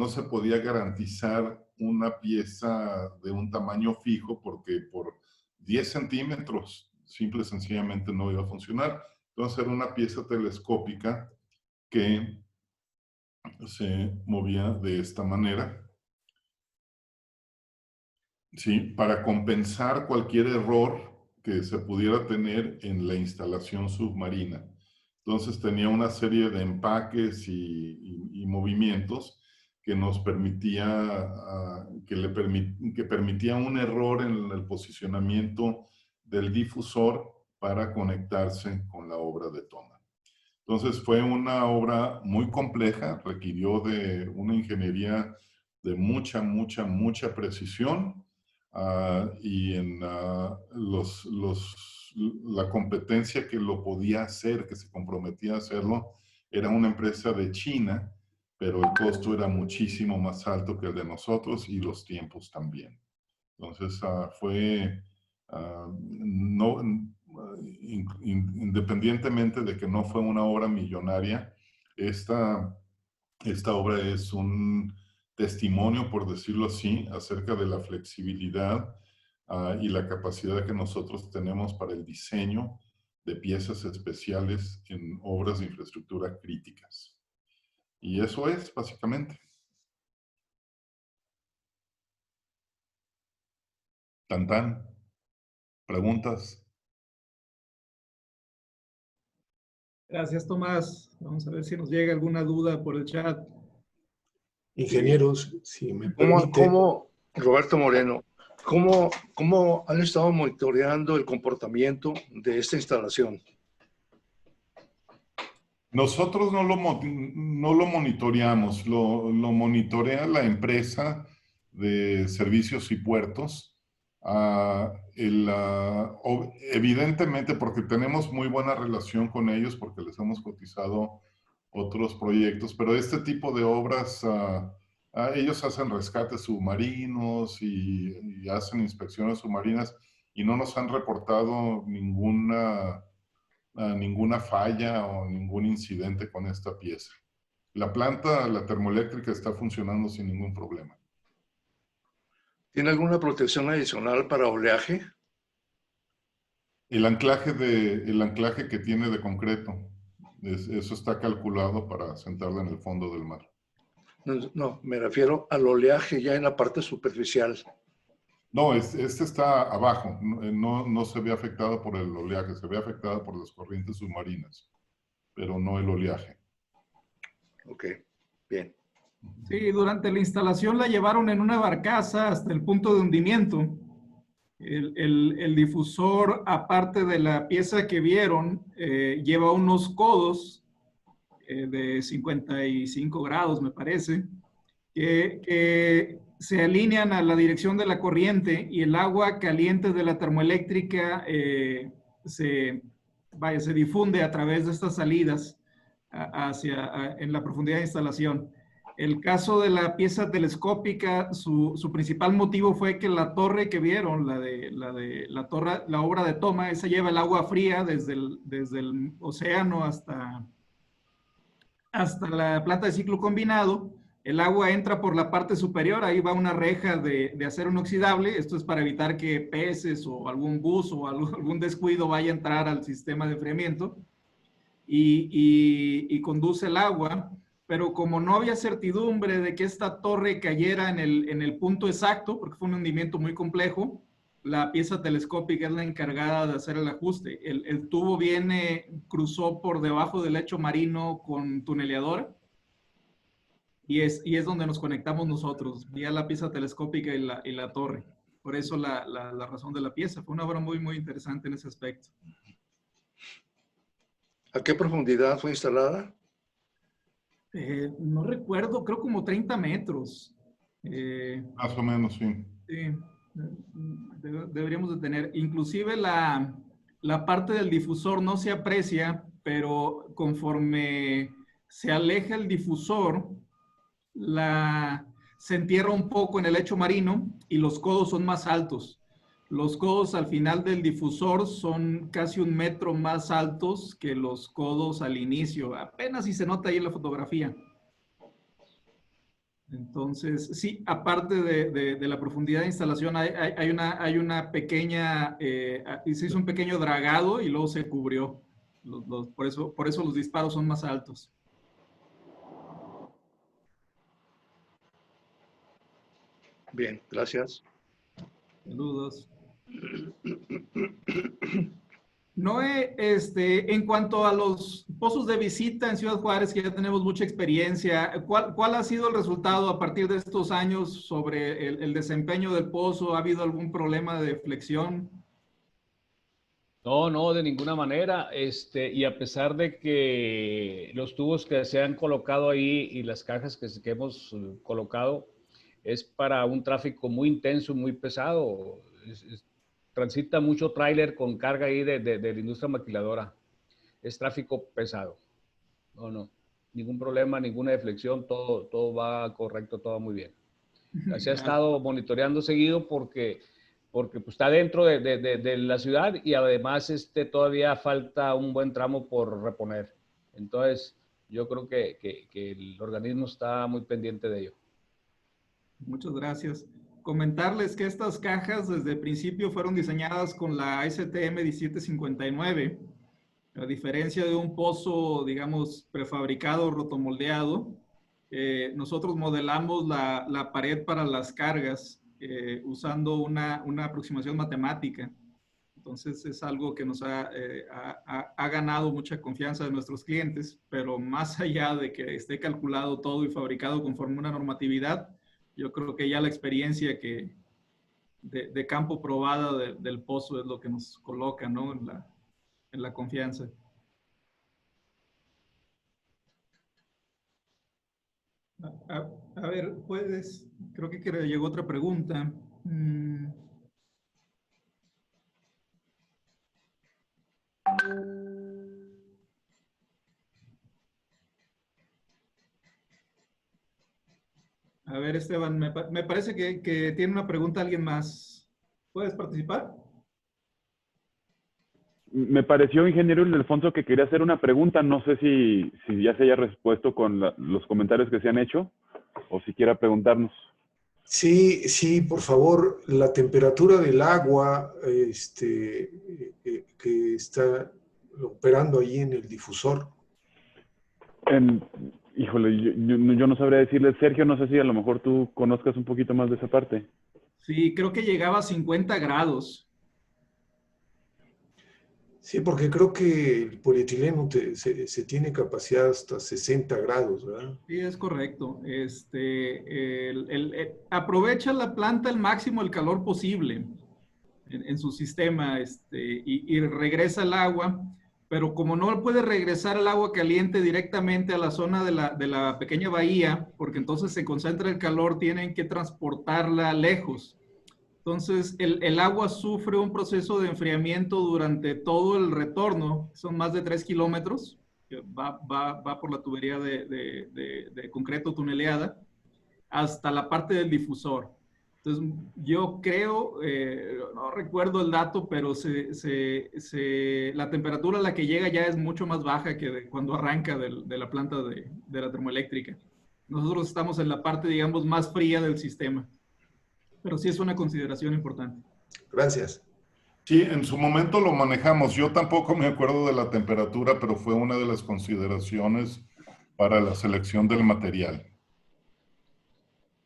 se podía garantizar una pieza de un tamaño fijo, porque por 10 centímetros simple y sencillamente no iba a funcionar. Entonces era una pieza telescópica que se movía de esta manera, ¿sí? Para compensar cualquier error que se pudiera tener en la instalación submarina. Entonces tenía una serie de empaques y movimientos que nos permitía, que permitía un error en el posicionamiento del difusor para conectarse con la obra de toma. Entonces fue una obra muy compleja, requirió de una ingeniería de mucha precisión, y en la competencia que lo podía hacer, que se comprometía a hacerlo, era una empresa de China, pero el costo era muchísimo más alto que el de nosotros y los tiempos también. Entonces independientemente de que no fue una obra millonaria, esta obra es un testimonio, por decirlo así, acerca de la flexibilidad y la capacidad que nosotros tenemos para el diseño de piezas especiales en obras de infraestructura críticas. Y eso es, básicamente. Tan tan. ¿Preguntas? Gracias, Tomás. Vamos a ver si nos llega alguna duda por el chat. Ingenieros, si me permite. Roberto Moreno, ¿cómo han estado monitoreando el comportamiento de esta instalación? Nosotros no lo monitoreamos, lo monitorea la empresa de servicios y puertos. Evidentemente, porque tenemos muy buena relación con ellos, porque les hemos cotizado otros proyectos, pero este tipo de obras, ellos hacen rescates submarinos y hacen inspecciones submarinas y no nos han reportado ninguna falla o ningún incidente con esta pieza. La planta, la termoeléctrica, está funcionando sin ningún problema. ¿Tiene alguna protección adicional para oleaje? El anclaje que tiene de concreto, eso está calculado para sentarla en el fondo del mar. No, me refiero al oleaje ya en la parte superficial. No, este está abajo, no se ve afectado por el oleaje, se ve afectada por las corrientes submarinas, pero no el oleaje. Ok, bien. Sí, durante la instalación la llevaron en una barcaza hasta el punto de hundimiento. El difusor, aparte de la pieza que vieron, lleva unos codos de 55 grados, me parece, que se alinean a la dirección de la corriente y el agua caliente de la termoeléctrica se difunde a través de estas salidas en la profundidad de instalación. El caso de la pieza telescópica, su principal motivo fue que la torre que vieron, la obra de toma, esa lleva el agua fría desde el océano hasta la planta de ciclo combinado. El agua entra por la parte superior, ahí va una reja de acero inoxidable. Esto es para evitar que peces o algún buzo o algún descuido vaya a entrar al sistema de enfriamiento y conduce el agua. Pero como no había certidumbre de que esta torre cayera en el punto exacto, porque fue un hundimiento muy complejo, la pieza telescópica es la encargada de hacer el ajuste. El tubo cruzó por debajo del lecho marino con tuneleadora y es donde nos conectamos nosotros, vía la pieza telescópica y la torre. Por eso la razón de la pieza. Fue una obra muy, muy interesante en ese aspecto. ¿A qué profundidad fue instalada? No recuerdo, creo como 30 metros. Más o menos, sí. Sí, deberíamos de tener. Inclusive la parte del difusor no se aprecia, pero conforme se aleja el difusor, se entierra un poco en el lecho marino y los codos son más altos. Los codos al final del difusor son casi 1 metro más altos que los codos al inicio. Apenas si se nota ahí en la fotografía. Entonces, sí, aparte de la profundidad de instalación, hay una pequeña, se hizo un pequeño dragado y luego se cubrió. Por eso los disparos son más altos. Bien, gracias. Saludos. Noé, en cuanto a los pozos de visita en Ciudad Juárez, que ya tenemos mucha experiencia, ¿cuál ha sido el resultado a partir de estos años sobre el desempeño del pozo? ¿Ha habido algún problema de flexión? No, de ninguna manera. Y a pesar de que los tubos que se han colocado ahí y las cajas que hemos colocado es para un tráfico muy intenso, muy pesado, transita mucho tráiler con carga ahí de la industria maquiladora. Es tráfico pesado. No, ningún problema, ninguna deflexión, todo va correcto, todo va muy bien. Se ha estado monitoreando seguido porque pues, está dentro de la ciudad y además todavía falta un buen tramo por reponer. Entonces, yo creo que el organismo está muy pendiente de ello. Muchas gracias. Comentarles que estas cajas desde el principio fueron diseñadas con la STM 1759. A diferencia de un pozo, digamos, prefabricado, rotomoldeado, nosotros modelamos la pared para las cargas usando una aproximación matemática. Entonces es algo que nos ha ganado mucha confianza de nuestros clientes, pero más allá de que esté calculado todo y fabricado conforme a una normatividad, yo creo que ya la experiencia de campo probada del pozo es lo que nos coloca, ¿no? en la confianza. A ver, creo que llegó otra pregunta. A ver, Esteban, me parece que tiene una pregunta alguien más. ¿Puedes participar? Me pareció, ingeniero Ildefonso, que quería hacer una pregunta. No sé si ya se haya respuesto con los comentarios que se han hecho o si quiera preguntarnos. Sí, por favor, la temperatura del agua que está operando ahí en el difusor. Híjole, yo no sabría decirle. Sergio, no sé si a lo mejor tú conozcas un poquito más de esa parte. Sí, creo que llegaba a 50 grados. Sí, porque creo que el polietileno se tiene capacidad hasta 60 grados, ¿verdad? Sí, es correcto. Aprovecha la planta al máximo el calor posible en su sistema y regresa el agua, pero como no puede regresar el agua caliente directamente a la zona de la pequeña bahía, porque entonces se concentra el calor, tienen que transportarla lejos. Entonces, el agua sufre un proceso de enfriamiento durante todo el retorno, son más de 3 kilómetros, que va por la tubería de concreto tuneleada, hasta la parte del difusor. Entonces, yo creo, no recuerdo el dato, pero la temperatura a la que llega ya es mucho más baja que cuando arranca de la planta de la termoeléctrica. Nosotros estamos en la parte, digamos, más fría del sistema. Pero sí es una consideración importante. Gracias. Sí, en su momento lo manejamos. Yo tampoco me acuerdo de la temperatura, pero fue una de las consideraciones para la selección del material.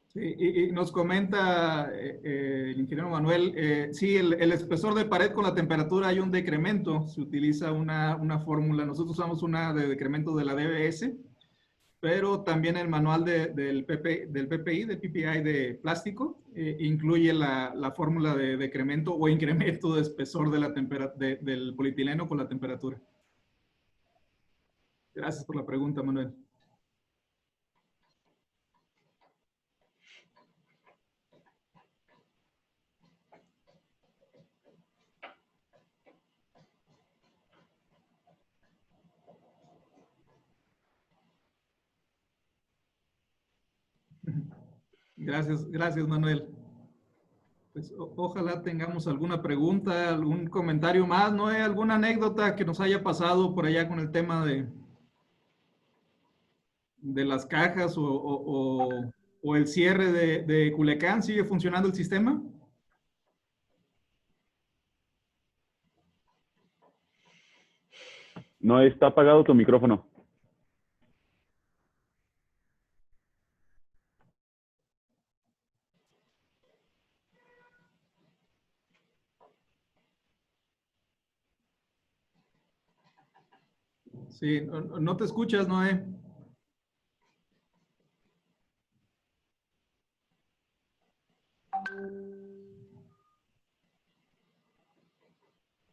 Sí, y nos comenta el ingeniero Manuel, sí, el espesor de pared con la temperatura hay un decremento, se utiliza una fórmula, nosotros usamos una de decremento de la DBS, pero también el manual del PPI de plástico, incluye la fórmula de decremento o incremento de espesor del polietileno con la temperatura. Gracias por la pregunta, Manuel. Gracias, Manuel. Pues ojalá tengamos alguna pregunta, algún comentario más, ¿no? ¿Hay alguna anécdota que nos haya pasado por allá con el tema de las cajas o el cierre de Culiacán? ¿Sigue funcionando el sistema? No, está apagado tu micrófono. Sí, no te escuchas, Noé.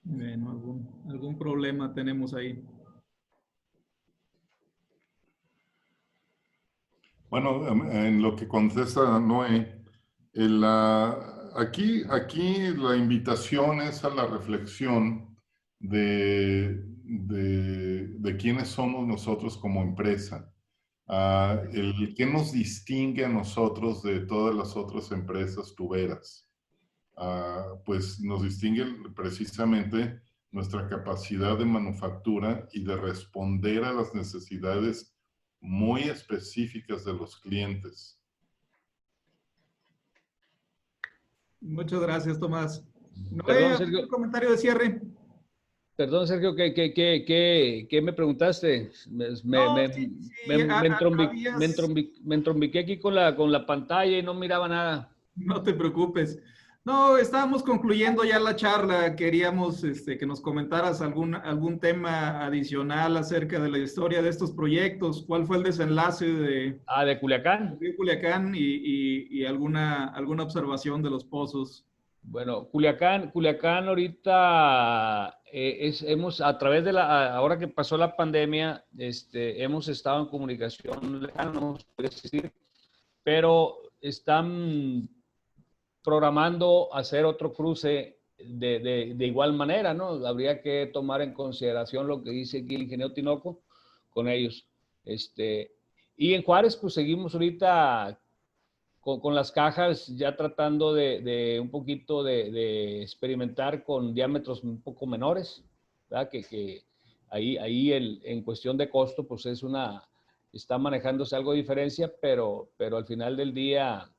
Bueno, algún problema tenemos ahí. Bueno, en lo que contesta Noé, aquí la invitación es a la reflexión de quiénes somos nosotros como empresa. El qué nos distingue a nosotros de todas las otras empresas tuberas. Pues nos distingue precisamente nuestra capacidad de manufactura y de responder a las necesidades muy específicas de los clientes. Muchas gracias, Tomás. Perdón, Noé, Sergio. ¿un comentario de cierre? Perdón, Sergio, ¿qué me preguntaste? No, sí, habías... Me entrombiqué aquí con la pantalla y no miraba nada. No te preocupes. No, estábamos concluyendo ya la charla. Queríamos que nos comentaras algún tema adicional acerca de la historia de estos proyectos. ¿Cuál fue el desenlace de Culiacán? De Culiacán y alguna observación de los pozos. Bueno, Culiacán ahorita a través de ahora que pasó la pandemia, hemos estado en comunicación lejana, no se puede decir, pero están programando hacer otro cruce de igual manera, ¿no? Habría que tomar en consideración lo que dice aquí el ingeniero Tinoco con ellos. Y en Juárez, pues seguimos ahorita con las cajas ya tratando de un poquito de experimentar con diámetros un poco menores, ¿verdad? Que ahí en cuestión de costo, pues está manejándose algo de diferencia, pero al final del día,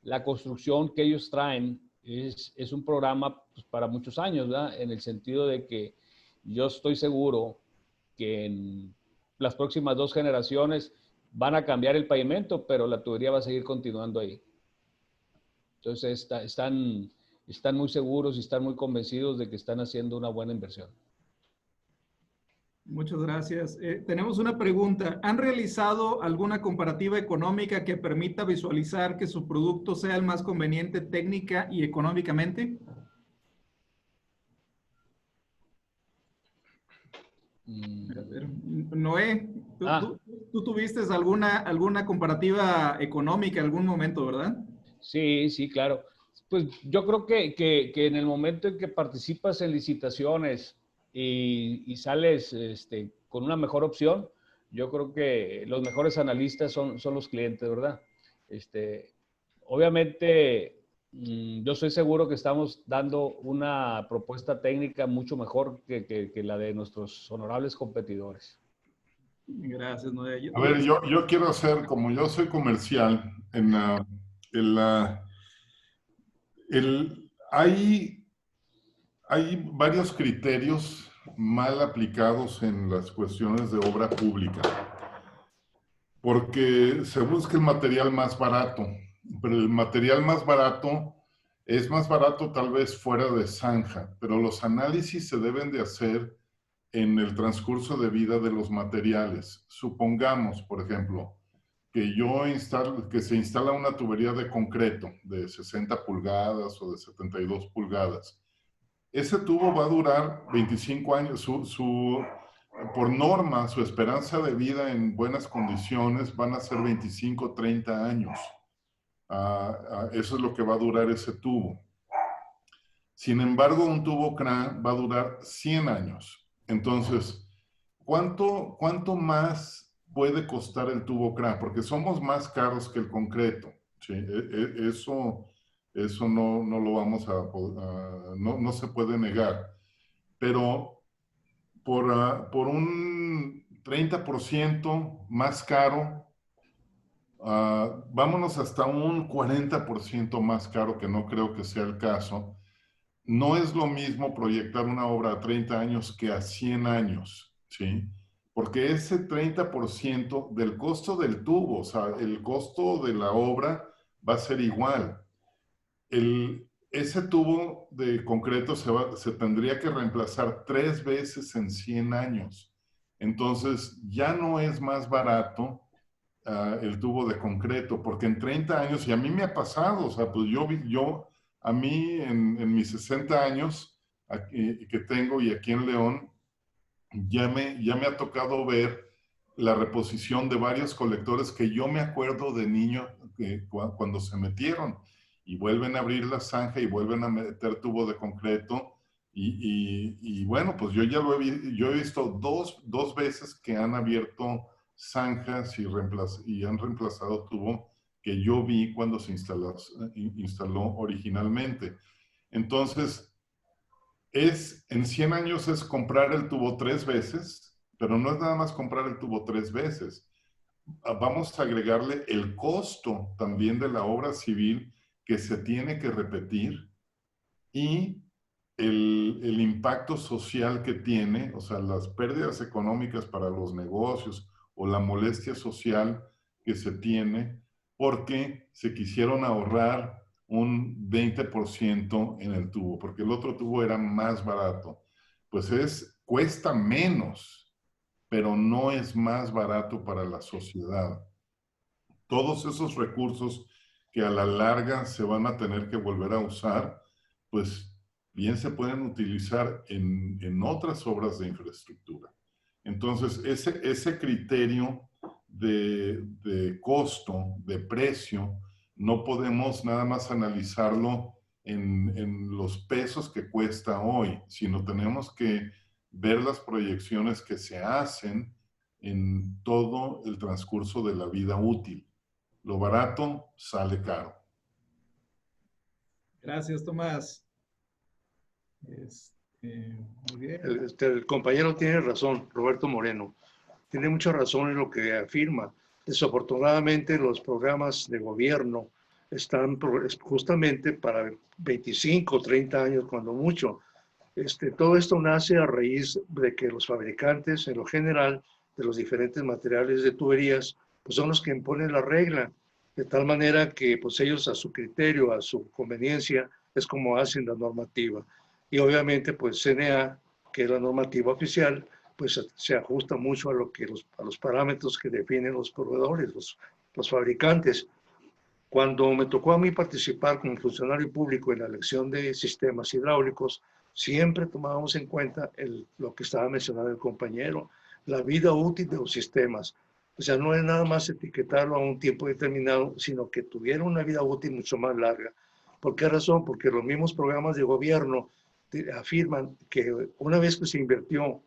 la construcción que ellos traen es un programa pues, para muchos años, ¿verdad? En el sentido de que yo estoy seguro que en las próximas 2 generaciones van a cambiar el pavimento, pero la tubería va a seguir continuando ahí. Entonces están muy seguros y están muy convencidos de que están haciendo una buena inversión. Muchas gracias. Tenemos una pregunta. ¿Han realizado alguna comparativa económica que permita visualizar que su producto sea el más conveniente técnica y económicamente? A ver, Noé, tú tuviste alguna comparativa económica en algún momento, ¿verdad? Sí, claro. Pues yo creo que en el momento en que participas en licitaciones y sales con una mejor opción, yo creo que los mejores analistas son los clientes, ¿verdad? Obviamente, yo estoy seguro que estamos dando una propuesta técnica mucho mejor que la de nuestros honorables competidores. Gracias, Noé. A ver, yo quiero hacer, como yo soy comercial, hay varios criterios mal aplicados en las cuestiones de obra pública, porque se busca el material más barato, pero el material más barato es más barato tal vez fuera de zanja, pero los análisis se deben de hacer en el transcurso de vida de los materiales. Supongamos, por ejemplo, que se instala una tubería de concreto de 60 pulgadas o de 72 pulgadas. Ese tubo va a durar 25 años. Por norma, su esperanza de vida en buenas condiciones van a ser 25, 30 años. Eso es lo que va a durar ese tubo. Sin embargo, un tubo CRA va a durar 100 años. Entonces, ¿cuánto más puede costar el tubo CRA? Porque somos más caros que el concreto. ¿Sí? Eso no lo vamos no se puede negar. Pero por un 30% más caro, vámonos hasta un 40% más caro, que no creo que sea el caso. No es lo mismo proyectar una obra a 30 años que a 100 años, ¿sí? Porque ese 30% del costo del tubo, o sea, el costo de la obra va a ser igual. Ese tubo de concreto se tendría que reemplazar 3 veces en 100 años. Entonces, ya no es más barato el tubo de concreto, porque en 30 años, y a mí me ha pasado, o sea, pues a mí en mis 60 años que tengo y aquí en León, ya me ha tocado ver la reposición de varios colectores que yo me acuerdo de niño cuando se metieron y vuelven a abrir la zanja y vuelven a meter tubo de concreto y bueno, pues yo he visto dos veces que han abierto zanjas y han reemplazado tubo que yo vi cuando se instaló originalmente. Entonces, en 100 años es comprar el tubo 3 veces, pero no es nada más comprar el tubo 3 veces. Vamos a agregarle el costo también de la obra civil que se tiene que repetir y el impacto social que tiene, o sea, las pérdidas económicas para los negocios o la molestia social que se tiene porque se quisieron ahorrar un 20% en el tubo, porque el otro tubo era más barato. Pues cuesta menos, pero no es más barato para la sociedad. Todos esos recursos que a la larga se van a tener que volver a usar, pues bien se pueden utilizar en otras obras de infraestructura. Entonces, ese criterio de costo, de precio, no podemos nada más analizarlo en los pesos que cuesta hoy, sino tenemos que ver las proyecciones que se hacen en todo el transcurso de la vida útil. Lo barato sale caro. Gracias, Tomás. Muy bien. El compañero tiene razón, Roberto Moreno. Tiene mucha razón en lo que afirma. Desafortunadamente, los programas de gobierno están justamente para 25, 30 años, cuando mucho. Todo esto nace a raíz de que los fabricantes, en lo general, de los diferentes materiales de tuberías, pues son los que imponen la regla, de tal manera que pues ellos a su criterio, a su conveniencia, es como hacen la normativa. Y obviamente, pues CNA, que es la normativa oficial, pues se ajusta mucho a los parámetros que definen los proveedores, los fabricantes. Cuando me tocó a mí participar como funcionario público en la elección de sistemas hidráulicos, siempre tomábamos en cuenta lo que estaba mencionando el compañero, la vida útil de los sistemas. O sea, no es nada más etiquetarlo a un tiempo determinado, sino que tuviera una vida útil mucho más larga. ¿Por qué razón? Porque los mismos programas de gobierno afirman que una vez que se invirtió,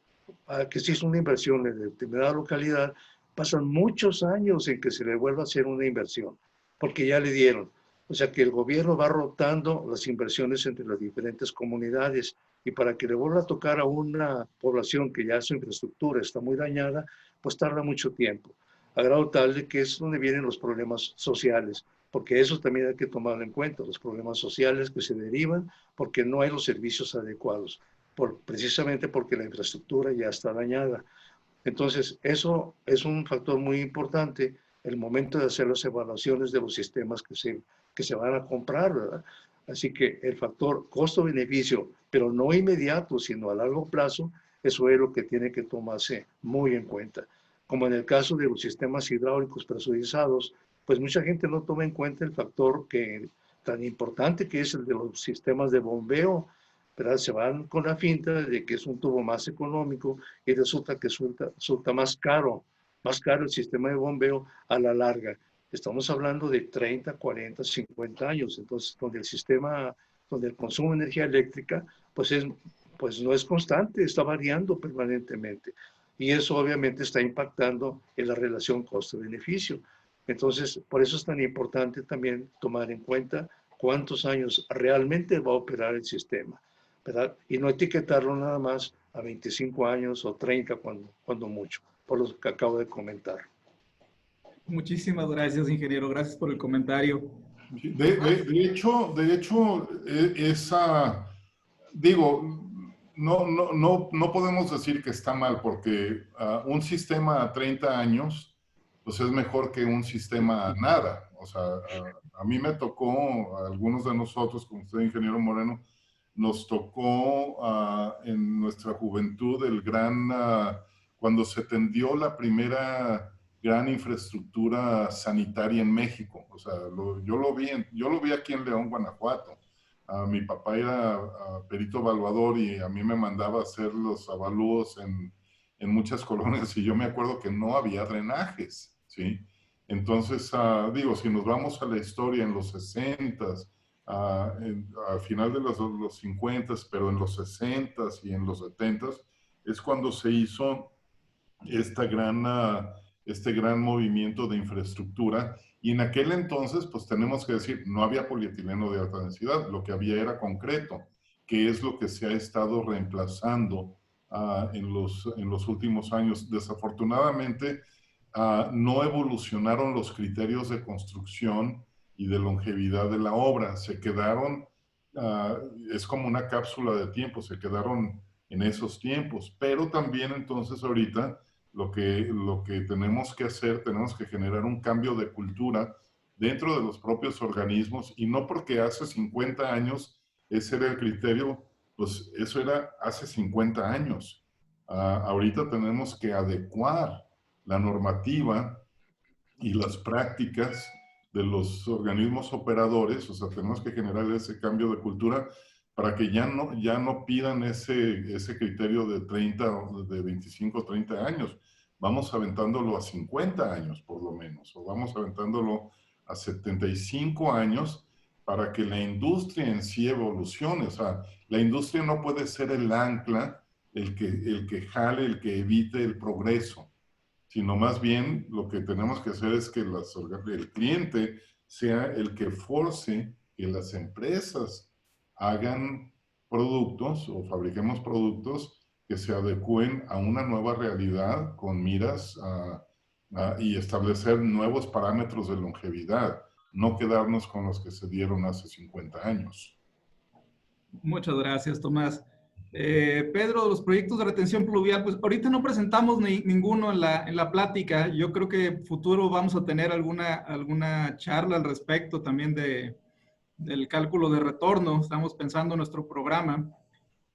que se hizo una inversión en determinada localidad, pasan muchos años en que se le vuelva a hacer una inversión, porque ya le dieron. O sea que el gobierno va rotando las inversiones entre las diferentes comunidades y para que le vuelva a tocar a una población que ya su infraestructura está muy dañada, pues tarda mucho tiempo. A grado tal de que es donde vienen los problemas sociales, porque eso también hay que tomarlo en cuenta, los problemas sociales que se derivan porque no hay los servicios adecuados, precisamente porque la infraestructura ya está dañada. Entonces, eso es un factor muy importante el momento de hacer las evaluaciones de los sistemas que se van a comprar, ¿verdad? Así que el factor costo-beneficio, pero no inmediato, sino a largo plazo, eso es lo que tiene que tomarse muy en cuenta. Como en el caso de los sistemas hidráulicos presurizados, pues mucha gente no toma en cuenta el factor tan importante que es el de los sistemas de bombeo, ¿verdad? Se van con la finta de que es un tubo más económico y resulta que resulta más caro el sistema de bombeo a la larga. Estamos hablando de 30, 40, 50 años, entonces donde el consumo de energía eléctrica pues no es constante, está variando permanentemente. Y eso obviamente está impactando en la relación costo-beneficio. Entonces, por eso es tan importante también tomar en cuenta cuántos años realmente va a operar el sistema, ¿verdad? Y no etiquetarlo nada más a 25 años o 30 cuando mucho, por lo que acabo de comentar. Muchísimas gracias, ingeniero. Gracias por el comentario. De hecho, no podemos decir que está mal, porque un sistema a 30 años, pues es mejor que un sistema a nada. O sea, a mí me tocó, a algunos de nosotros, como usted, ingeniero Moreno, nos tocó en nuestra juventud cuando se tendió la primera gran infraestructura sanitaria en México. O sea, yo lo vi aquí en León, Guanajuato. Mi papá era perito evaluador y a mí me mandaba hacer los avalúos en muchas colonias y yo me acuerdo que no había drenajes, ¿sí? Entonces, si nos vamos a la historia en los 60s, al final de los 50s, pero en los 60s y en los 70s, es cuando se hizo este gran movimiento de infraestructura. Y en aquel entonces, pues tenemos que decir, no había polietileno de alta densidad, lo que había era concreto, que es lo que se ha estado reemplazando en los últimos años. Desafortunadamente, no evolucionaron los criterios de construcción y de longevidad de la obra. Se quedaron, es como una cápsula de tiempo, se quedaron en esos tiempos, pero también entonces ahorita lo que tenemos que hacer, tenemos que generar un cambio de cultura dentro de los propios organismos, y no porque hace 50 años ese era el criterio, pues eso era hace 50 años. Ahorita tenemos que adecuar la normativa y las prácticas de los organismos operadores, o sea, tenemos que generar ese cambio de cultura para que ya no pidan ese criterio de 30, de 25 o 30 años. Vamos aventándolo a 50 años, por lo menos, o vamos aventándolo a 75 años para que la industria en sí evolucione. O sea, la industria no puede ser el ancla, el que jale, el que evite el progreso, sino más bien lo que tenemos que hacer es que el cliente sea el que force que las empresas hagan productos o fabriquemos productos que se adecúen a una nueva realidad con miras y establecer nuevos parámetros de longevidad, no quedarnos con los que se dieron hace 50 años. Muchas gracias, Tomás. Pedro, los proyectos de retención pluvial, pues ahorita no presentamos ninguno en la plática. Yo creo que futuro vamos a tener alguna charla al respecto también del cálculo de retorno. Estamos pensando en nuestro programa.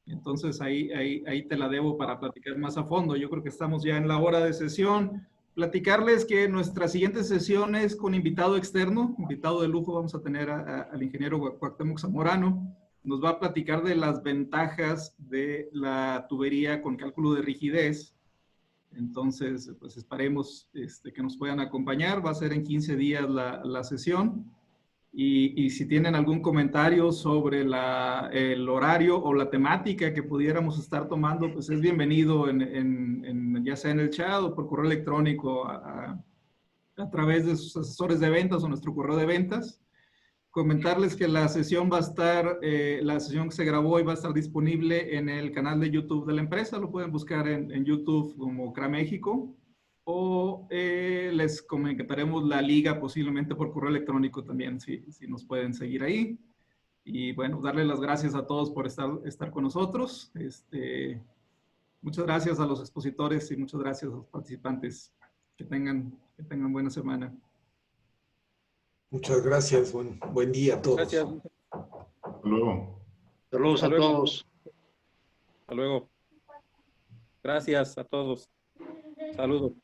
Entonces ahí te la debo para platicar más a fondo. Yo creo que estamos ya en la hora de sesión. Platicarles que nuestra siguiente sesión es con invitado externo, invitado de lujo. Vamos a tener al ingeniero Cuauhtémoc Zamorano. Nos va a platicar de las ventajas de la tubería con cálculo de rigidez. Entonces, pues esperemos que nos puedan acompañar. Va a ser en 15 días la sesión. Y si tienen algún comentario sobre el horario o la temática que pudiéramos estar tomando, pues es bienvenido ya sea en el chat o por correo electrónico a través de sus asesores de ventas o nuestro correo de ventas. Comentarles que la sesión va a estar, la sesión que se grabó y va a estar disponible en el canal de YouTube de la empresa. Lo pueden buscar en YouTube como CRA México, o les comentaremos la liga posiblemente por correo electrónico también, si nos pueden seguir ahí. Y bueno, darle las gracias a todos por estar con nosotros. Muchas gracias a los expositores y muchas gracias a los participantes. Que tengan buena semana. Muchas gracias. Buen día a todos. Gracias. Hasta luego. Saludos a todos. Hasta luego. Gracias a todos. Saludos.